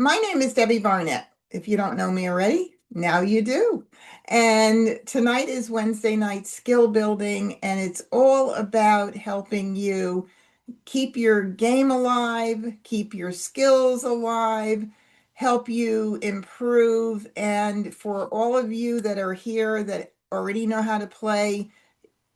My name is Debbie Barnett. If you don't know me already, now you do. And tonight is Wednesday night skill building, and it's all about helping you keep your game alive, keep your skills alive, help you improve. And for all of you that are here that already know how to play,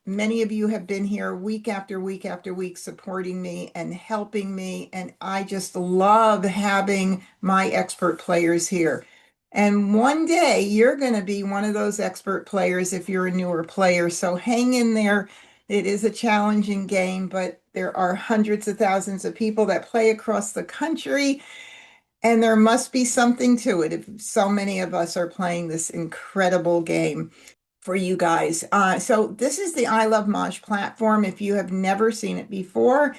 many of you have been here week after week after week supporting me and helping me, and I just love having my expert players here. And one day you're going to be one of those expert players if you're a newer player. So hang in there. It is a challenging game, but there are hundreds of thousands of people that play across the country, and there must be something to it if so many of us are playing this incredible game for you guys. So this is the I Love Maj platform. If you have never seen it before,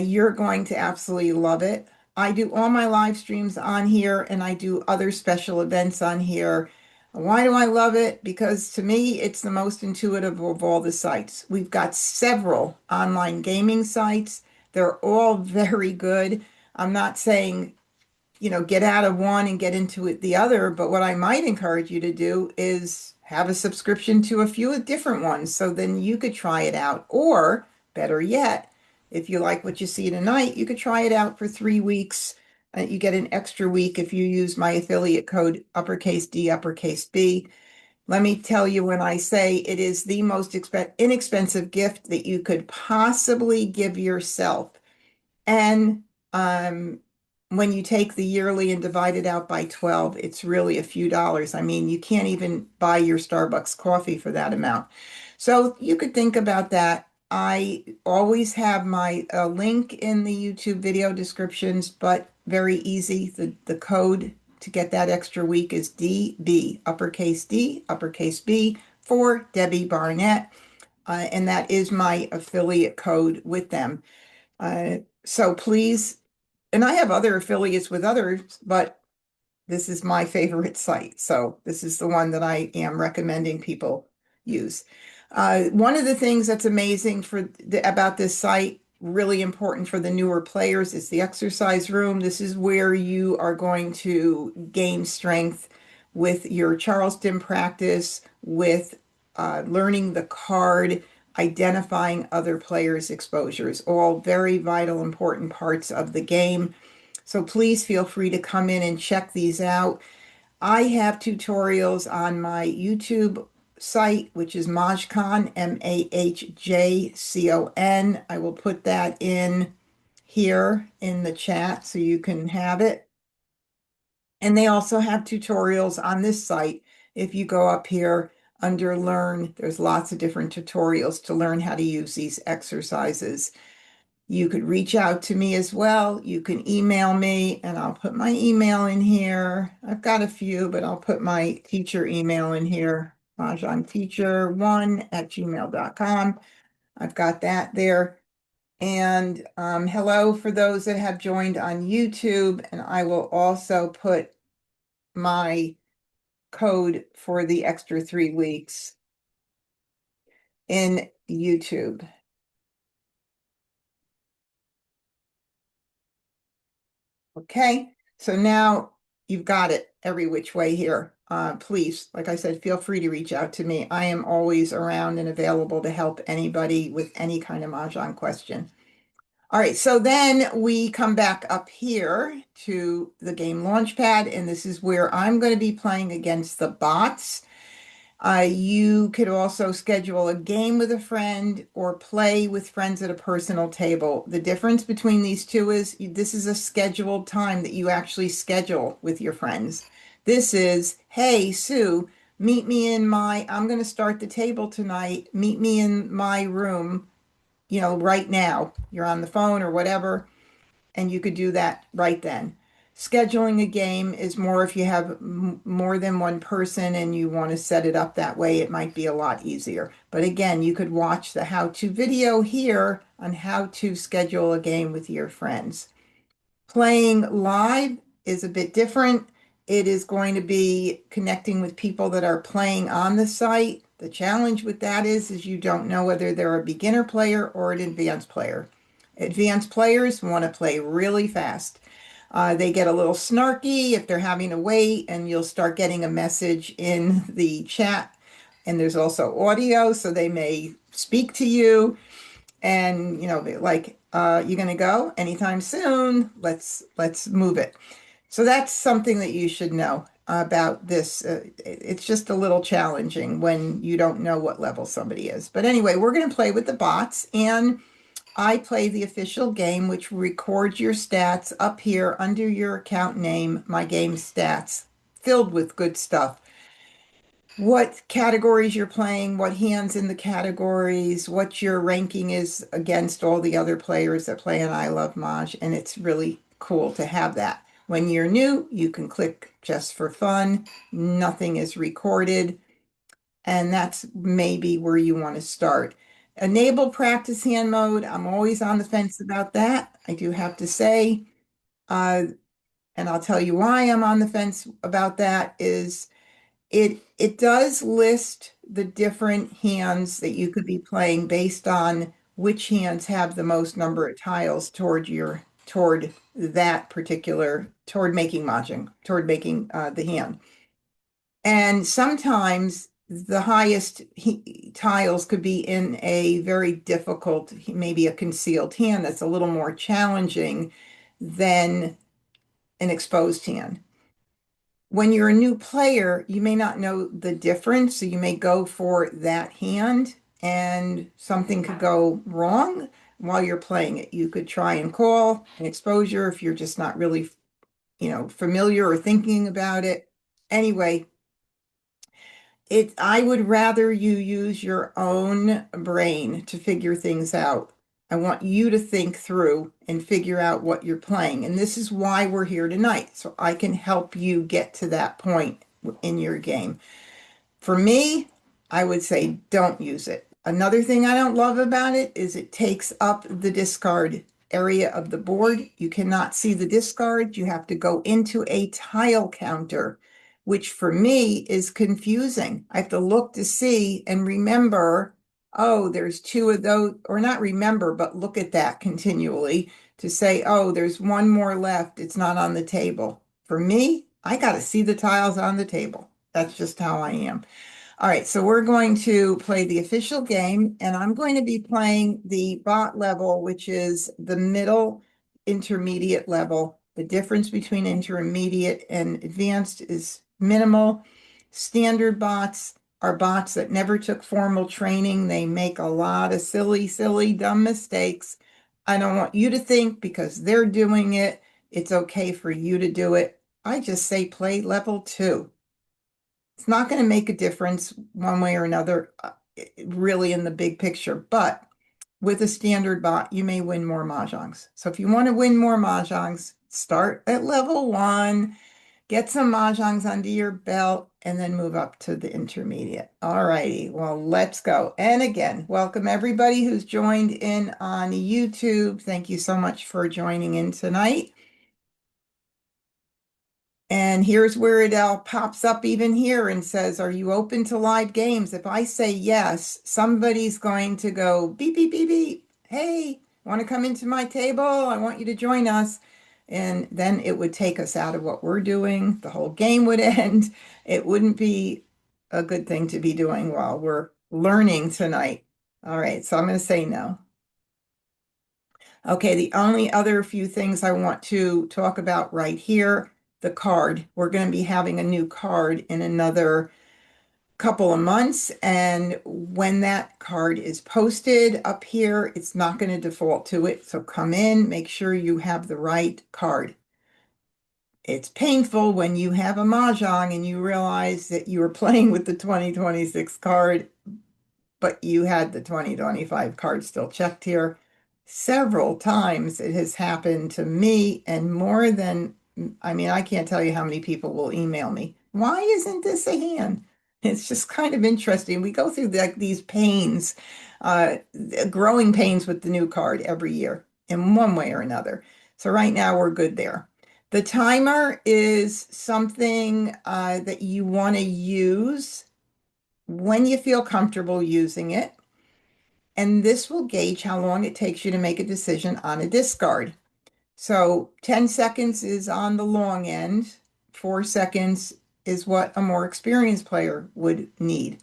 you're going to absolutely love it. I do all my live streams on here and I do other special events on here. Why do I love it? Because to me, it's the most intuitive of all the sites. We've got several online gaming sites. They're all very good. I'm not saying get out of one and get into it the other. But what I might encourage you to do is have a subscription to a few different ones so then you could try it out. Or better yet, if you like what you see tonight, you could try it out for 3 weeks. You get an extra week if you use my affiliate code uppercase D, uppercase B. Let me tell you, when I say it is the most inexpensive gift that you could possibly give yourself. And when you take the yearly and divide it out by 12, it's really a few dollars. I mean, you can't even buy your Starbucks coffee for that amount. So you could think about that. I always have my link in the YouTube video descriptions, but very easy. The code to get that extra week is DB, uppercase D, uppercase B, for Debbie Barnett. And that is my affiliate code with them. So please, and I have other affiliates with others, but this is my favorite site. So this is the one that I am recommending people use. One of the things that's amazing about this site, really important for the newer players, is the exercise room. This is where you are going to gain strength with your Charleston practice, with learning the card, identifying other players' exposures, all very vital, important parts of the game. So please feel free to come in and check these out. I have tutorials on my YouTube site, which is MahjCon, MahjCon. I will put that in here in the chat so you can have it. And they also have tutorials on this site. If you go up here under Learn, there's lots of different tutorials to learn how to use these exercises. You could reach out to me as well. You can email me, and I'll put my email in here. I've got a few, but I'll put my teacher email in here, mahjongteacher1@gmail.com. I've got that there. And hello for those that have joined on YouTube, and I will also put my code for the extra 3 weeks in YouTube. Okay, so now you've got it every which way here. Please, like I said, feel free to reach out to me. I am always around and available to help anybody with any kind of Mahjong question. All right, so then we come back up here to the game launchpad, and this is where I'm going to be playing against the bots. You could also schedule a game with a friend or play with friends at a personal table. The difference between these two is this is a scheduled time that you actually schedule with your friends. This is, hey, Sue, meet me I'm going to start the table tonight. Meet me in my room, right now. You're on the phone or whatever, and you could do that right then. Scheduling a game is more if you have more than one person and you want to set it up that way, it might be a lot easier. But again, you could watch the how-to video here on how to schedule a game with your friends. Playing live is a bit different. It is going to be connecting with people that are playing on the site. The challenge with that is you don't know whether they're a beginner player or an advanced player. Advanced players want to play really fast. They get a little snarky if they're having to wait, and you'll start getting a message in the chat. And there's also audio, so they may speak to you and like, you gonna go anytime soon? Let's move it. So that's something that you should know about this. It's just a little challenging when you don't know what level somebody is. But anyway, we're going to play with the bots, and I play the official game, which records your stats up here under your account name, my game stats, filled with good stuff. What categories you're playing, what hands in the categories, what your ranking is against all the other players that play in I Love Maj, and it's really cool to have that. When you're new, you can click just for fun. Nothing is recorded, and that's maybe where you want to start. Enable practice hand mode. I'm always on the fence about that. I do have to say, uh, and I'll tell you why I'm on the fence about that is it does list the different hands that you could be playing based on which hands have the most number of tiles toward that particular toward making mahjong, toward making the hand. And sometimes the highest tiles could be in a very difficult, maybe a concealed hand that's a little more challenging than an exposed hand. When you're a new player, you may not know the difference, so you may go for that hand and something could go wrong while you're playing it. You could try and call an exposure if you're just not really, familiar or thinking about it. Anyway, I would rather you use your own brain to figure things out. I want you to think through and figure out what you're playing. And this is why we're here tonight, so I can help you get to that point in your game. For me, I would say don't use it. Another thing I don't love about it is it takes up the discard area of the board. You cannot see the discard. You have to go into a tile counter, which for me is confusing. I have to look to see and remember, oh, there's two of those, or not remember, but look at that continually to say, oh, there's one more left. It's not on the table. For me, I got to see the tiles on the table. That's just how I am. All right, so we're going to play the official game, and I'm going to be playing the bot level, which is the middle intermediate level. The difference between intermediate and advanced is minimal. Standard bots are bots that never took formal training. They make a lot of silly, silly, dumb mistakes. I don't want you to think because they're doing it, it's okay for you to do it. I just say play level 2. It's not going to make a difference one way or another, really in the big picture, but with a standard bot, you may win more mahjongs. So if you want to win more mahjongs, start at level 1, get some mahjongs under your belt, and then move up to the intermediate. All righty, well, let's go. And again, welcome everybody who's joined in on YouTube. Thank you so much for joining in tonight. And here's where it all pops up even here and says, are you open to live games? If I say yes, somebody's going to go beep, beep, beep, beep. Hey, want to come into my table? I want you to join us. And then it would take us out of what we're doing. The whole game would end. It wouldn't be a good thing to be doing while we're learning tonight. All right, so I'm going to say no. Okay, the only other few things I want to talk about right here, the card. We're going to be having a new card in another couple of months, and when that card is posted up here, it's not going to default to it. So come in, make sure you have the right card. It's painful when you have a mahjong and you realize that you were playing with the 2026 card, but you had the 2025 card still checked here. Several times it has happened to me, and more than, I mean, I can't tell you how many people will email me. Why isn't this a hand? It's just kind of interesting. We go through these pains, uh, growing pains with the new card every year in one way or another. So right now we're good there. The timer is something that you want to use when you feel comfortable using it. And this will gauge how long it takes you to make a decision on a discard. So 10 seconds is on the long end. 4 seconds is what a more experienced player would need.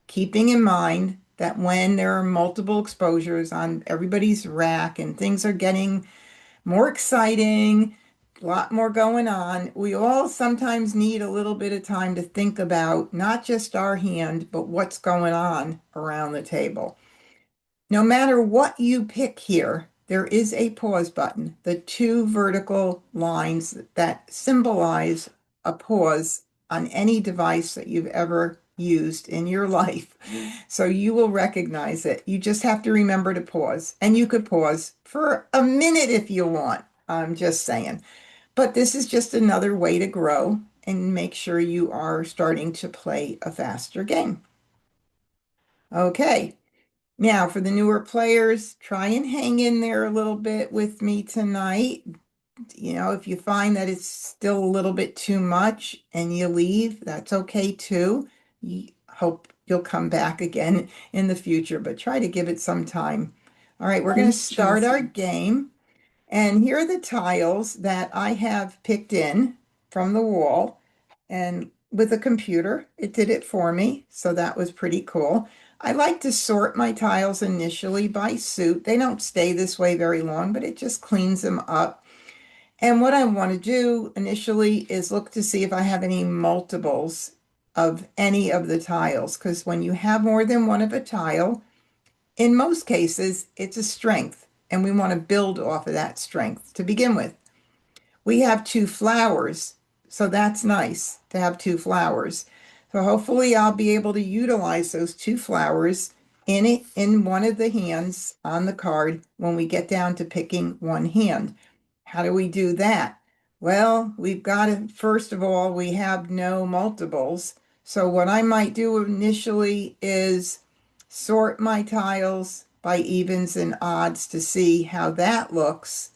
Keeping in mind that when there are multiple exposures on everybody's rack and things are getting more exciting, a lot more going on, we all sometimes need a little bit of time to think about not just our hand, but what's going on around the table. No matter what you pick here, there is a pause button, the two vertical lines that symbolize a pause on any device that you've ever used in your life. So you will recognize it. You just have to remember to pause. And you could pause for a minute if you want. I'm just saying. But this is just another way to grow and make sure you are starting to play a faster game. Okay. Now, for the newer players, try and hang in there a little bit with me tonight. You know, if you find that it's still a little bit too much and you leave, that's okay too. Hope you'll come back again in the future, but try to give it some time. All right, we're going to start our game. And here are the tiles that I have picked in from the wall. And with a computer, it did it for me. So that was pretty cool. I like to sort my tiles initially by suit. They don't stay this way very long, but it just cleans them up. And what I want to do initially is look to see if I have any multiples of any of the tiles. Because when you have more than one of a tile, in most cases, it's a strength. And we want to build off of that strength to begin with. We have two flowers, so that's nice to have two flowers. So hopefully I'll be able to utilize those two flowers in one of the hands on the card when we get down to picking one hand. How do we do that? Well, we've got to, first of all, we have no multiples. So what I might do initially is sort my tiles by evens and odds to see how that looks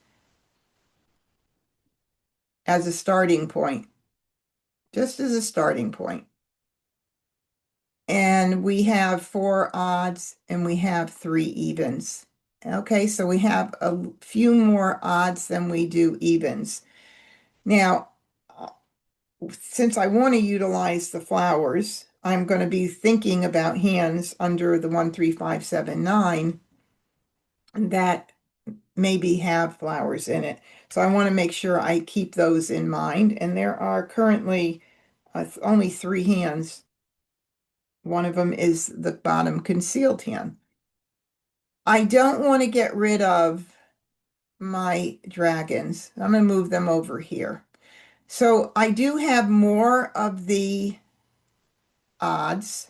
as a starting point, just as a starting point. And we have four odds and we have three evens. Okay, so we have a few more odds than we do evens. Now, since I want to utilize the flowers, I'm going to be thinking about hands under the 1, 3, 5, 7, 9 that maybe have flowers in it. So I want to make sure I keep those in mind. And there are currently only three hands. One of them is the bottom concealed hand. I don't want to get rid of my dragons. I'm going to move them over here. So I do have more of the odds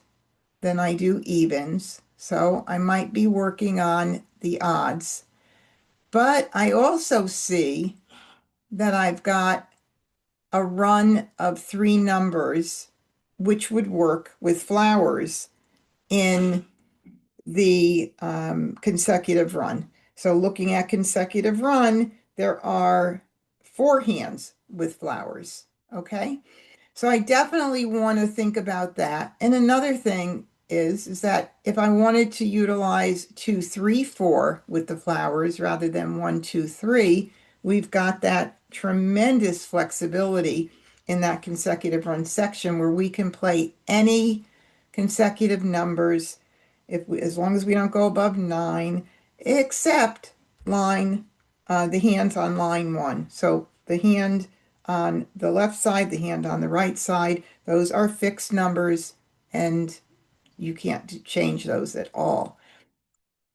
than I do evens. So I might be working on the odds. But I also see that I've got a run of three numbers, which would work with flowers in the consecutive run. So looking at consecutive run, there are four hands with flowers. Okay. So I definitely want to think about that. And another thing is that if I wanted to utilize 2, 3, 4 with the flowers rather than 1, 2, 3, we've got that tremendous flexibility in that consecutive run section where we can play any consecutive numbers as long as we don't go above 9, except the hands on line 1. So the hand on the left side, the hand on the right side, those are fixed numbers and you can't change those at all.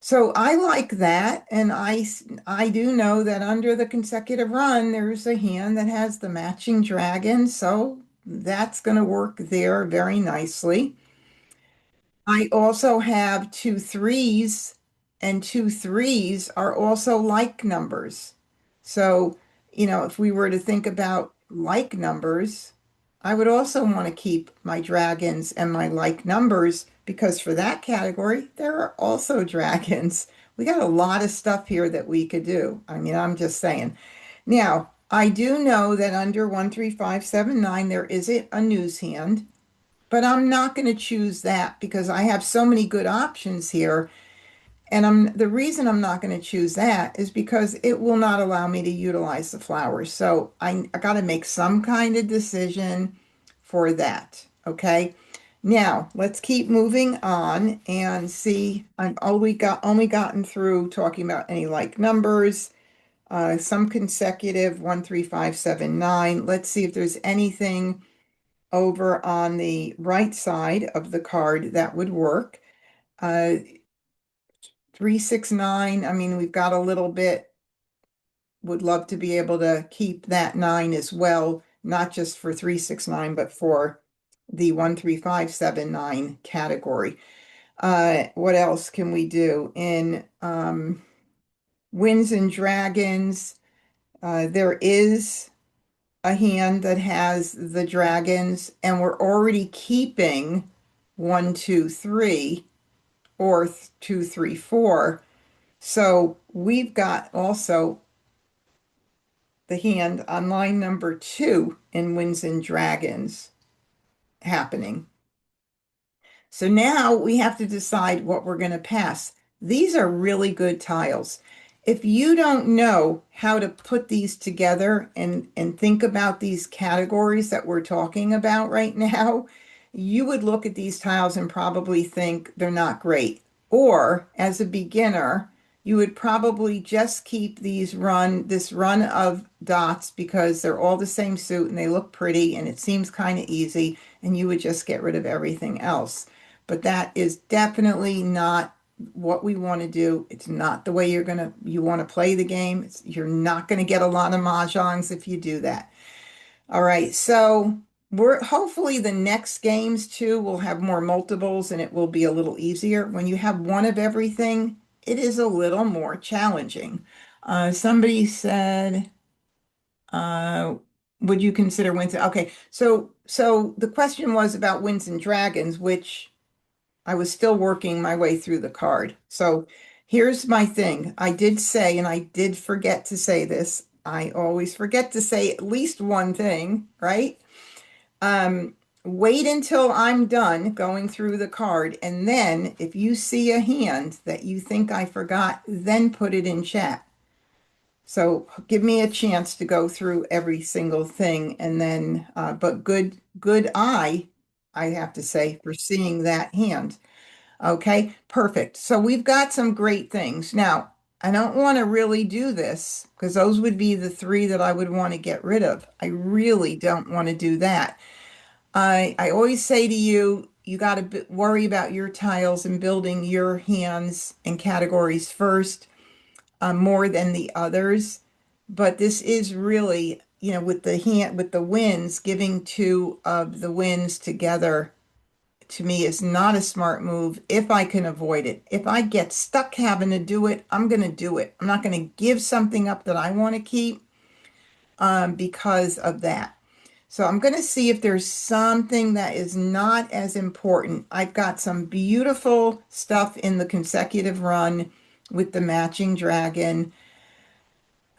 So I like that, and I do know that under the consecutive run, there's a hand that has the matching dragon, so that's going to work there very nicely. I also have two threes, and two threes are also like numbers. So, if we were to think about like numbers, I would also want to keep my dragons and my like numbers because for that category, there are also dragons. We got a lot of stuff here that we could do. I mean, I'm just saying. Now, I do know that under 1, 3, 5, 7, 9, there is a news hand. But I'm not going to choose that because I have so many good options here. And the reason I'm not going to choose that is because it will not allow me to utilize the flowers. So I got to make some kind of decision for that. Okay. Now let's keep moving on and see. I've only gotten through talking about any like numbers, some consecutive 1, 3, 5, 7, 9. Let's see if there's anything over on the right side of the card that would work. 3, 6, 9. I mean, we've got a little bit. Would love to be able to keep that 9 as well, not just for 3, 6, 9, but for the 1, 3, 5, 7, 9 category. What else can we do in Winds and Dragons? There is a hand that has the dragons, and we're already keeping 1, 2, 3, or 2, 3, 4. So we've got also the hand on line number 2 in Winds and Dragons happening. So now we have to decide what we're going to pass. These are really good tiles. If you don't know how to put these together and think about these categories that we're talking about right now, you would look at these tiles and probably think they're not great. Or as a beginner, you would probably just keep this run of dots because they're all the same suit and they look pretty and it seems kind of easy, and you would just get rid of everything else. But that is definitely not what we want to do. It's not the way you want to play the game. You're not going to get a lot of mahjongs if you do that. All right, so we're hopefully the next games too will have more multiples and it will be a little easier. When you have one of everything, it is a little more challenging. Somebody said, uh, would you consider wins? Okay, so the question was about Winds and Dragons, which I was still working my way through the card. So here's my thing. I did say, and I did forget to say this. I always forget to say at least one thing, right? Wait until I'm done going through the card, and then if you see a hand that you think I forgot, then put it in chat. So give me a chance to go through every single thing, and then, but good eye, I have to say, for seeing that hand. Okay, perfect. So we've got some great things. Now, I don't want to really do this because those would be the 3 that I would want to get rid of. I really don't want to do that. I always say to you, you got to worry about your tiles and building your hands and categories first, more than the others. But this is really, with the winds, giving 2 of the winds together to me is not a smart move if I can avoid it. If I get stuck having to do it, I'm going to do it. I'm not going to give something up that I want to keep because of that. So I'm going to see if there's something that is not as important. I've got some beautiful stuff in the consecutive run with the matching dragon,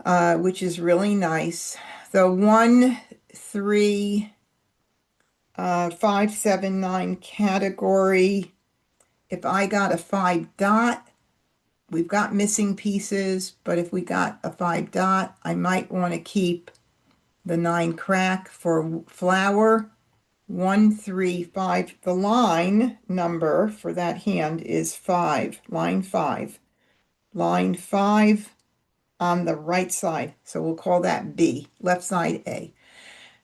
which is really nice. The 1, 3, 5, 7, 9 category. If I got a 5 dot, we've got missing pieces, but if we got a 5 dot, I might want to keep the 9 crack for flower. 1, 3, 5. The line number for that hand is 5, line 5. Line 5 on the right side. So we'll call that B, left side A.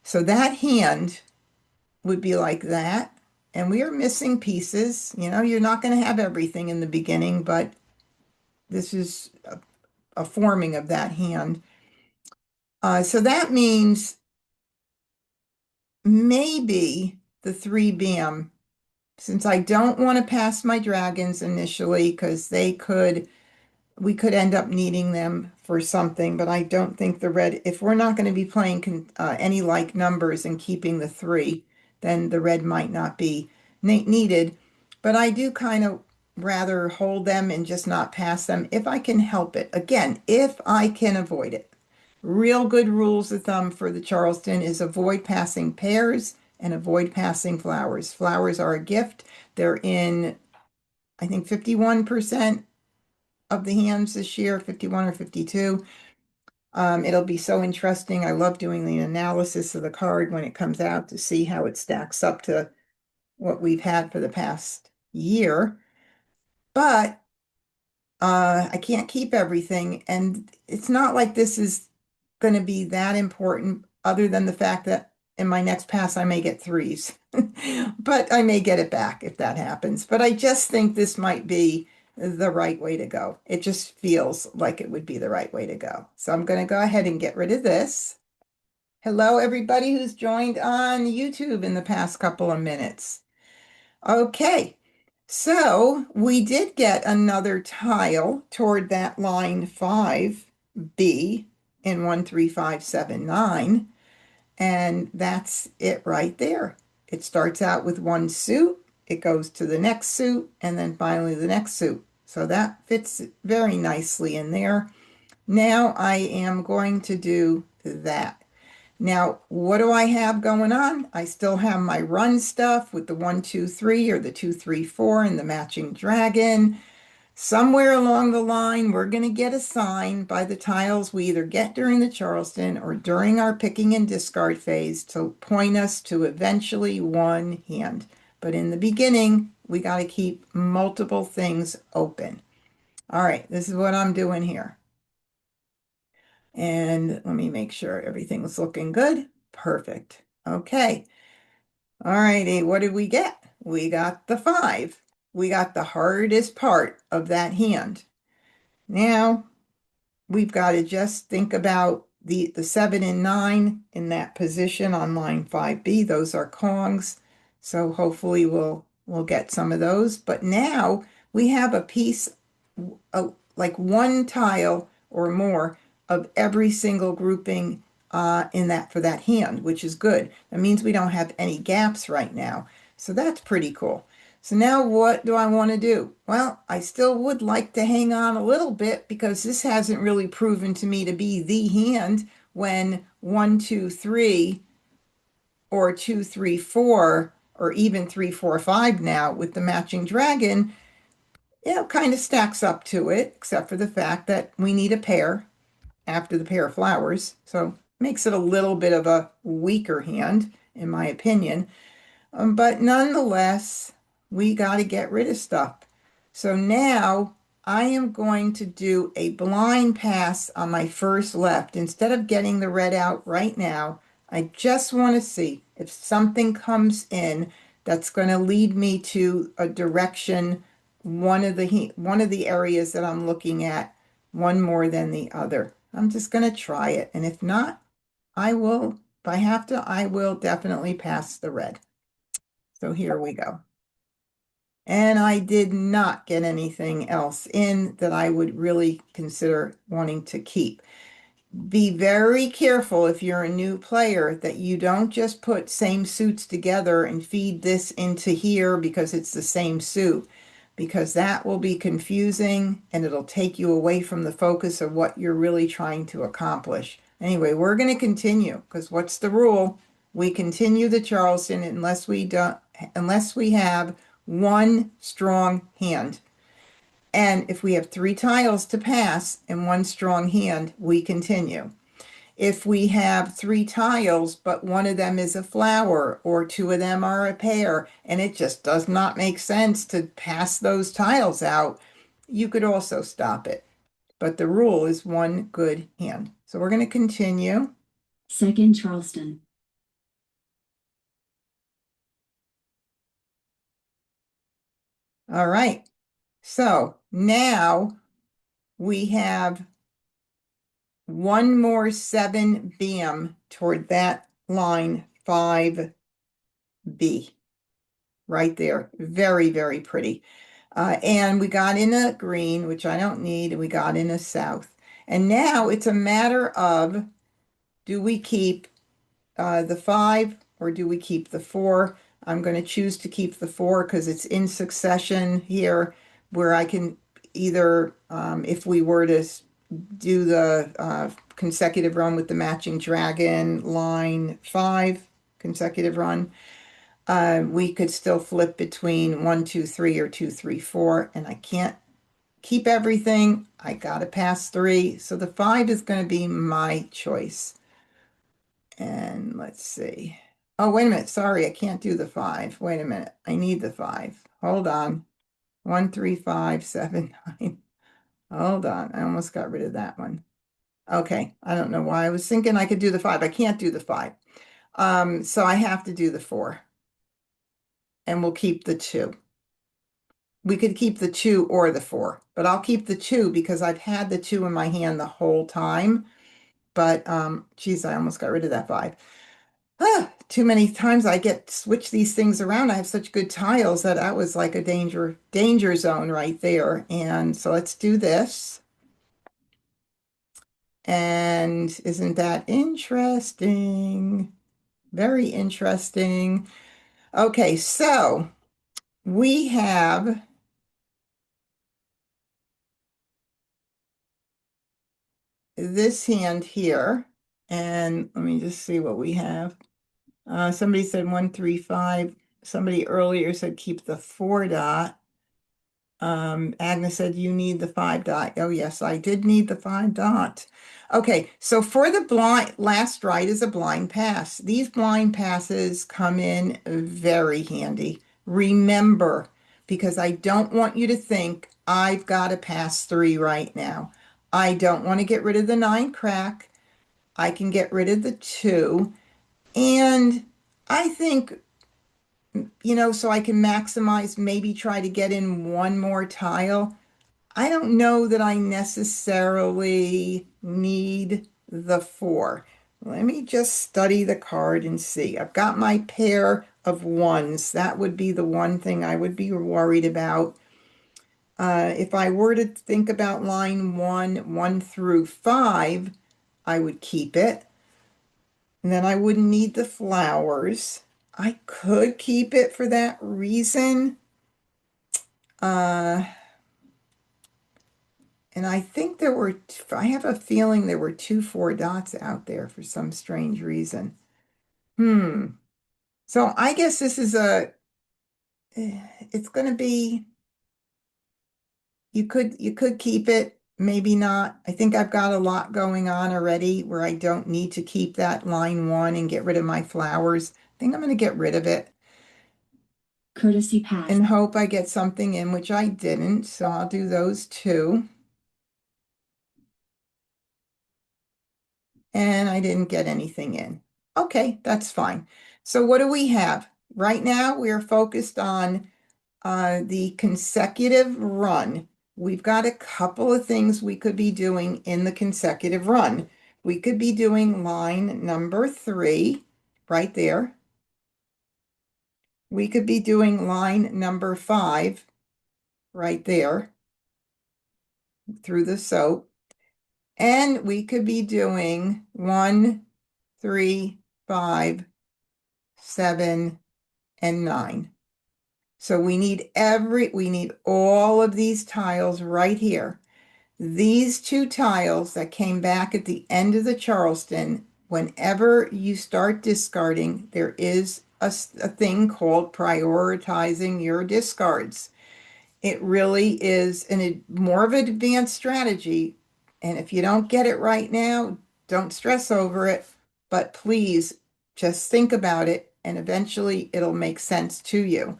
So that hand would be like that. And we are missing pieces. You're not going to have everything in the beginning, but this is a forming of that hand. So that means maybe the 3 bam, since I don't want to pass my dragons initially because we could end up needing them for something, but I don't think the red, if we're not going to be playing any like numbers and keeping the 3, then the red might not be needed. But I do kind of rather hold them and just not pass them if I can help it. Again, if I can avoid it. Real good rules of thumb for the Charleston is avoid passing pairs and avoid passing flowers. Flowers are a gift. They're in, I think, 51%. of the hands this year, 51 or 52. It'll be so interesting. I love doing the analysis of the card when it comes out to see how it stacks up to what we've had for the past year. But I can't keep everything, and it's not like this is going to be that important, other than the fact that in my next pass I may get threes, but I may get it back if that happens. But I just think this might be the right way to go. It just feels like it would be the right way to go. So I'm going to go ahead and get rid of this. Hello, everybody who's joined on YouTube in the past couple of minutes. Okay, so we did get another tile toward that line 5B in 13579, and that's it right there. It starts out with one suit, it goes to the next suit, and then finally the next suit. So that fits very nicely in there. Now I am going to do that. Now, what do I have going on? I still have my run stuff with the 1, 2, 3 or the 2, 3, 4 and the matching dragon. Somewhere along the line, we're going to get a sign by the tiles we either get during the Charleston or during our picking and discard phase to point us to eventually one hand. But in the beginning, we got to keep multiple things open. All right, this is what I'm doing here. And let me make sure everything's looking good. Perfect. Okay. All righty. What did we get? We got the 5. We got the hardest part of that hand. Now we've got to just think about the 7 and 9 in that position on line 5B. Those are Kongs. So hopefully we'll get some of those. But now we have a piece, like one tile or more of every single grouping in that for that hand, which is good. That means we don't have any gaps right now. So that's pretty cool. So now what do I want to do? Well, I still would like to hang on a little bit because this hasn't really proven to me to be the hand when 1, 2, 3 or 2, 3, 4 or even 3, 4, 5 now with the matching dragon, kind of stacks up to it, except for the fact that we need a pair after the pair of flowers. So makes it a little bit of a weaker hand, in my opinion. But nonetheless, we got to get rid of stuff. So now I am going to do a blind pass on my first left. Instead of getting the red out right now, I just want to see if something comes in that's going to lead me to a direction, one of the areas that I'm looking at, one more than the other. I'm just going to try it. And if not, if I have to, I will definitely pass the red. So here we go. And I did not get anything else in that I would really consider wanting to keep. Be very careful if you're a new player that you don't just put same suits together and feed this into here because it's the same suit, because that will be confusing and it'll take you away from the focus of what you're really trying to accomplish. Anyway, we're going to continue because what's the rule? We continue the Charleston unless we have one strong hand. And if we have 3 tiles to pass and one strong hand, we continue. If we have 3 tiles, but one of them is a flower or 2 of them are a pair, and it just does not make sense to pass those tiles out, you could also stop it. But the rule is one good hand. So we're going to continue. Second Charleston. All right. So now we have one more 7 bam toward that line 5B right there. Very, very pretty. And we got in a green, which I don't need, and we got in a south. And now it's a matter of, do we keep the 5 or do we keep the 4? I'm going to choose to keep the 4 because it's in succession here where I can either, if we were to do the consecutive run with the matching dragon line 5 consecutive run, we could still flip between 1, 2, 3 or 2, 3, 4, and I can't keep everything. I gotta pass 3. So the 5 is going to be my choice. And let's see. Oh, wait a minute. Sorry, I can't do the 5. Wait a minute. I need the 5. Hold on. 1, 3, 5, 7, 9. Hold on. I almost got rid of that one. Okay. I don't know why. I was thinking I could do the 5. I can't do the 5. So I have to do the 4. And we'll keep the 2. We could keep the 2 or the 4, but I'll keep the 2 because I've had the 2 in my hand the whole time. But geez, I almost got rid of that 5. Too many times I get switch these things around. I have such good tiles that that was like a danger zone right there. And so let's do this. And isn't that interesting? Very interesting. Okay, so we have this hand here. And let me just see what we have. Somebody said 1, 3, 5. Somebody earlier said keep the 4 dot. Agnes said you need the 5 dot. Oh, yes, I did need the 5 dot. Okay, so for the blind, last right is a blind pass. These blind passes come in very handy. Remember, because I don't want you to think I've got to pass 3 right now. I don't want to get rid of the 9 crack. I can get rid of the 2. And I think, so I can maximize, maybe try to get in one more tile. I don't know that I necessarily need the 4. Let me just study the card and see. I've got my pair of 1s. That would be the one thing I would be worried about. If I were to think about line 1, 1 through 5, I would keep it. And then I wouldn't need the flowers. I could keep it for that reason. Uh, And I think I have a feeling there were 2 4 dots out there for some strange reason. Hmm. So I guess this is it's going to be, you could keep it, maybe not. I think I've got a lot going on already where I don't need to keep that line 1 and get rid of my flowers. I think I'm going to get rid of it Courtesy pass. and hope I get something in, which I didn't. So I'll do those 2. And I didn't get anything in. Okay, that's fine. So what do we have? Right now, we are focused on the consecutive run. We've got a couple of things we could be doing in the consecutive run. We could be doing line number 3 right there. We could be doing line number 5 right there through the soap. And we could be doing 1, 3, 5, 7, and 9. So we need all of these tiles right here. These 2 tiles that came back at the end of the Charleston, whenever you start discarding, there is a thing called prioritizing your discards. It really is more of an advanced strategy. And if you don't get it right now, don't stress over it, but please just think about it and eventually it'll make sense to you.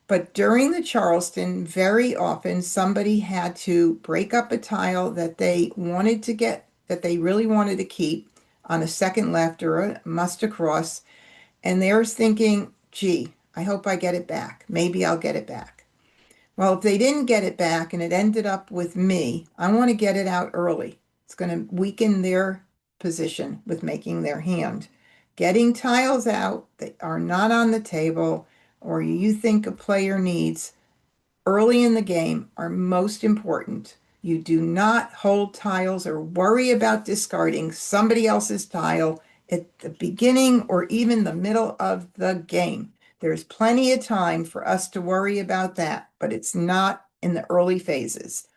But during the Charleston, very often somebody had to break up a tile that they really wanted to keep on a second left or a must across. And they're thinking, gee, I hope I get it back. Maybe I'll get it back. Well, if they didn't get it back and it ended up with me, I want to get it out early. It's going to weaken their position with making their hand. Getting tiles out that are not on the table or you think a player needs early in the game are most important. You do not hold tiles or worry about discarding somebody else's tile at the beginning or even the middle of the game. There's plenty of time for us to worry about that, but it's not in the early phases.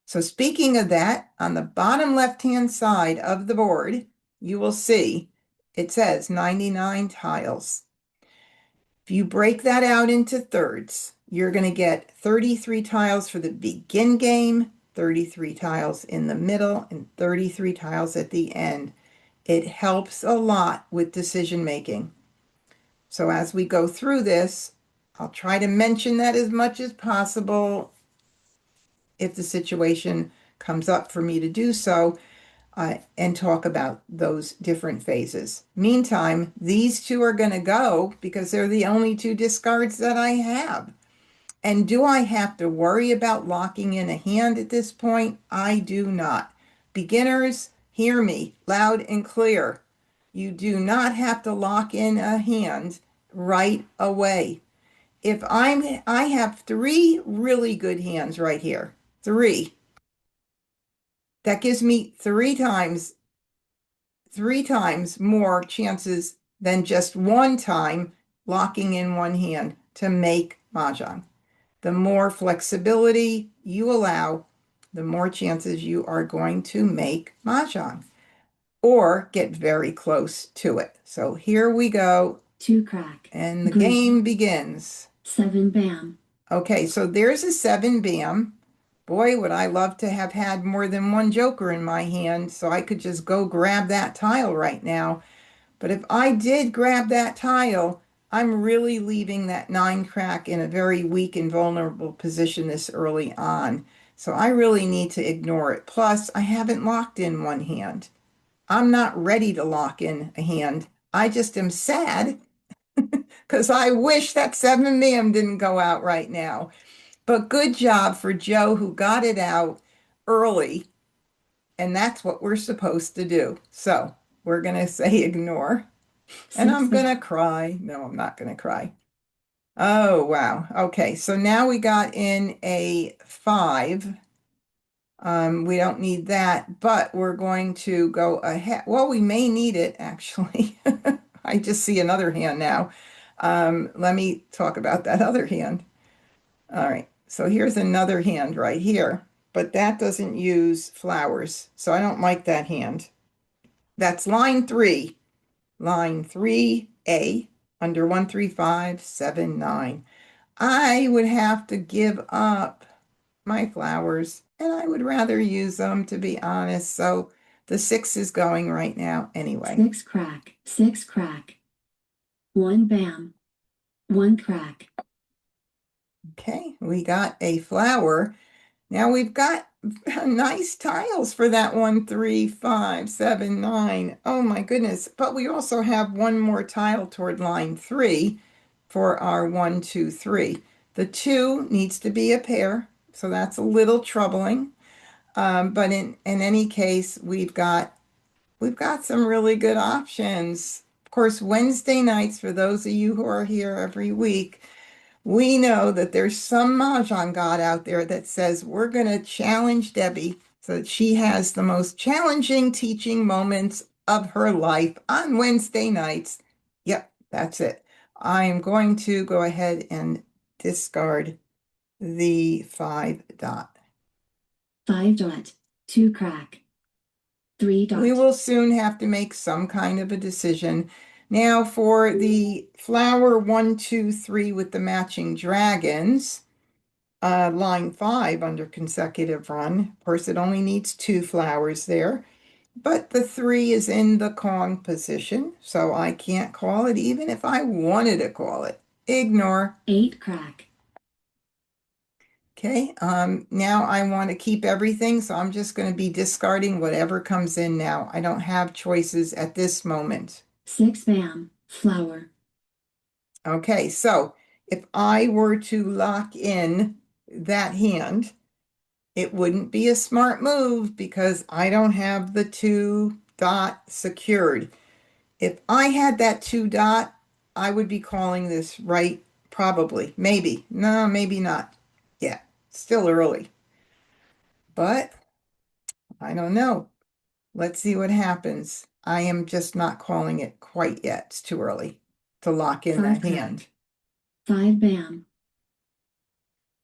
So speaking of that, on the bottom left-hand side of the board, you will see it says 99 tiles. If you break that out into thirds, You're going to get 33 tiles for the begin game, 33 tiles in the middle, and 33 tiles at the end. It helps a lot with decision making. So as we go through this, I'll try to mention that as much as possible if the situation comes up for me to do so, and talk about those different phases. Meantime, these two are going to go because they're the only two discards that I have. And do I have to worry about locking in a hand at this point? I do not. Beginners, hear me loud and clear. You do not have to lock in a hand right away. I have three really good hands right here. Three. That gives me three times more chances than just one time locking in one hand to make Mahjong. The more flexibility you allow, the more chances you are going to make Mahjong or get very close to it. So here we go. 2 crack. And the Green. game begins. 7 bam. Okay, so there's a 7 bam. Boy, would I love to have had more than one joker in my hand so I could just go grab that tile right now. But if I did grab that tile, I'm really leaving that 9 crack in a very weak and vulnerable position this early on. So I really need to ignore it. Plus, I haven't locked in one hand. I'm not ready to lock in a hand. I just am sad because I wish that 7 bam didn't go out right now. But good job for Joe who got it out early. And that's what we're supposed to do. So we're going to say ignore. And 6 I'm going to bam. cry. No, I'm not going to cry. Oh, wow. Okay, so now we got in a 5. We don't need that, but we're going to go ahead. Well, we may need it, actually. I just see another hand now. Let me talk about that other hand. All right, so here's another hand right here, but that doesn't use flowers, so I don't like that hand. That's line 3. Line 3A, under 13579. I would have to give up my flowers, and I would rather use them, to be honest. So the 6 is going right now anyway. 6 crack. 6 crack. 1 bam. 1 crack. Okay, we got a flower. Now we've got nice tiles for that 1, 3, 5, 7, 9. Oh my goodness. But we also have one more tile toward line 3 for our 1, 2, 3. The 2 needs to be a pair, so that's a little troubling. But in any case, we've got some really good options. Of course, Wednesday nights, for those of you who are here every week, we know that there's some Mahjong god out there that says we're going to challenge Debbie so that she has the most challenging teaching moments of her life on Wednesday nights. Yep, that's it. I am going to go ahead and discard the 5 dot. 5 dot. 2 crack. 3 We dot. will soon have to make some kind of a decision. Now for the flower 1, 2, 3 with the matching dragons, line 5 under consecutive run. Of course, it only needs 2 flowers there, but the 3 is in the Kong position, so I can't call it even if I wanted to call it. Ignore. 8 crack. Okay, now I want to keep everything, so I'm just going to be discarding whatever comes in now. I don't have choices at this moment. 6 bam. Flower. Okay, so if I were to lock in that hand, it wouldn't be a smart move because I don't have the 2 dot secured. If I had that 2 dot, I would be calling this right, probably, maybe. No, maybe not. Yeah, still early. But I don't know. Let's see what happens. I am just not calling it quite yet. It's too early to lock in 5 that crack. hand. 5 bam.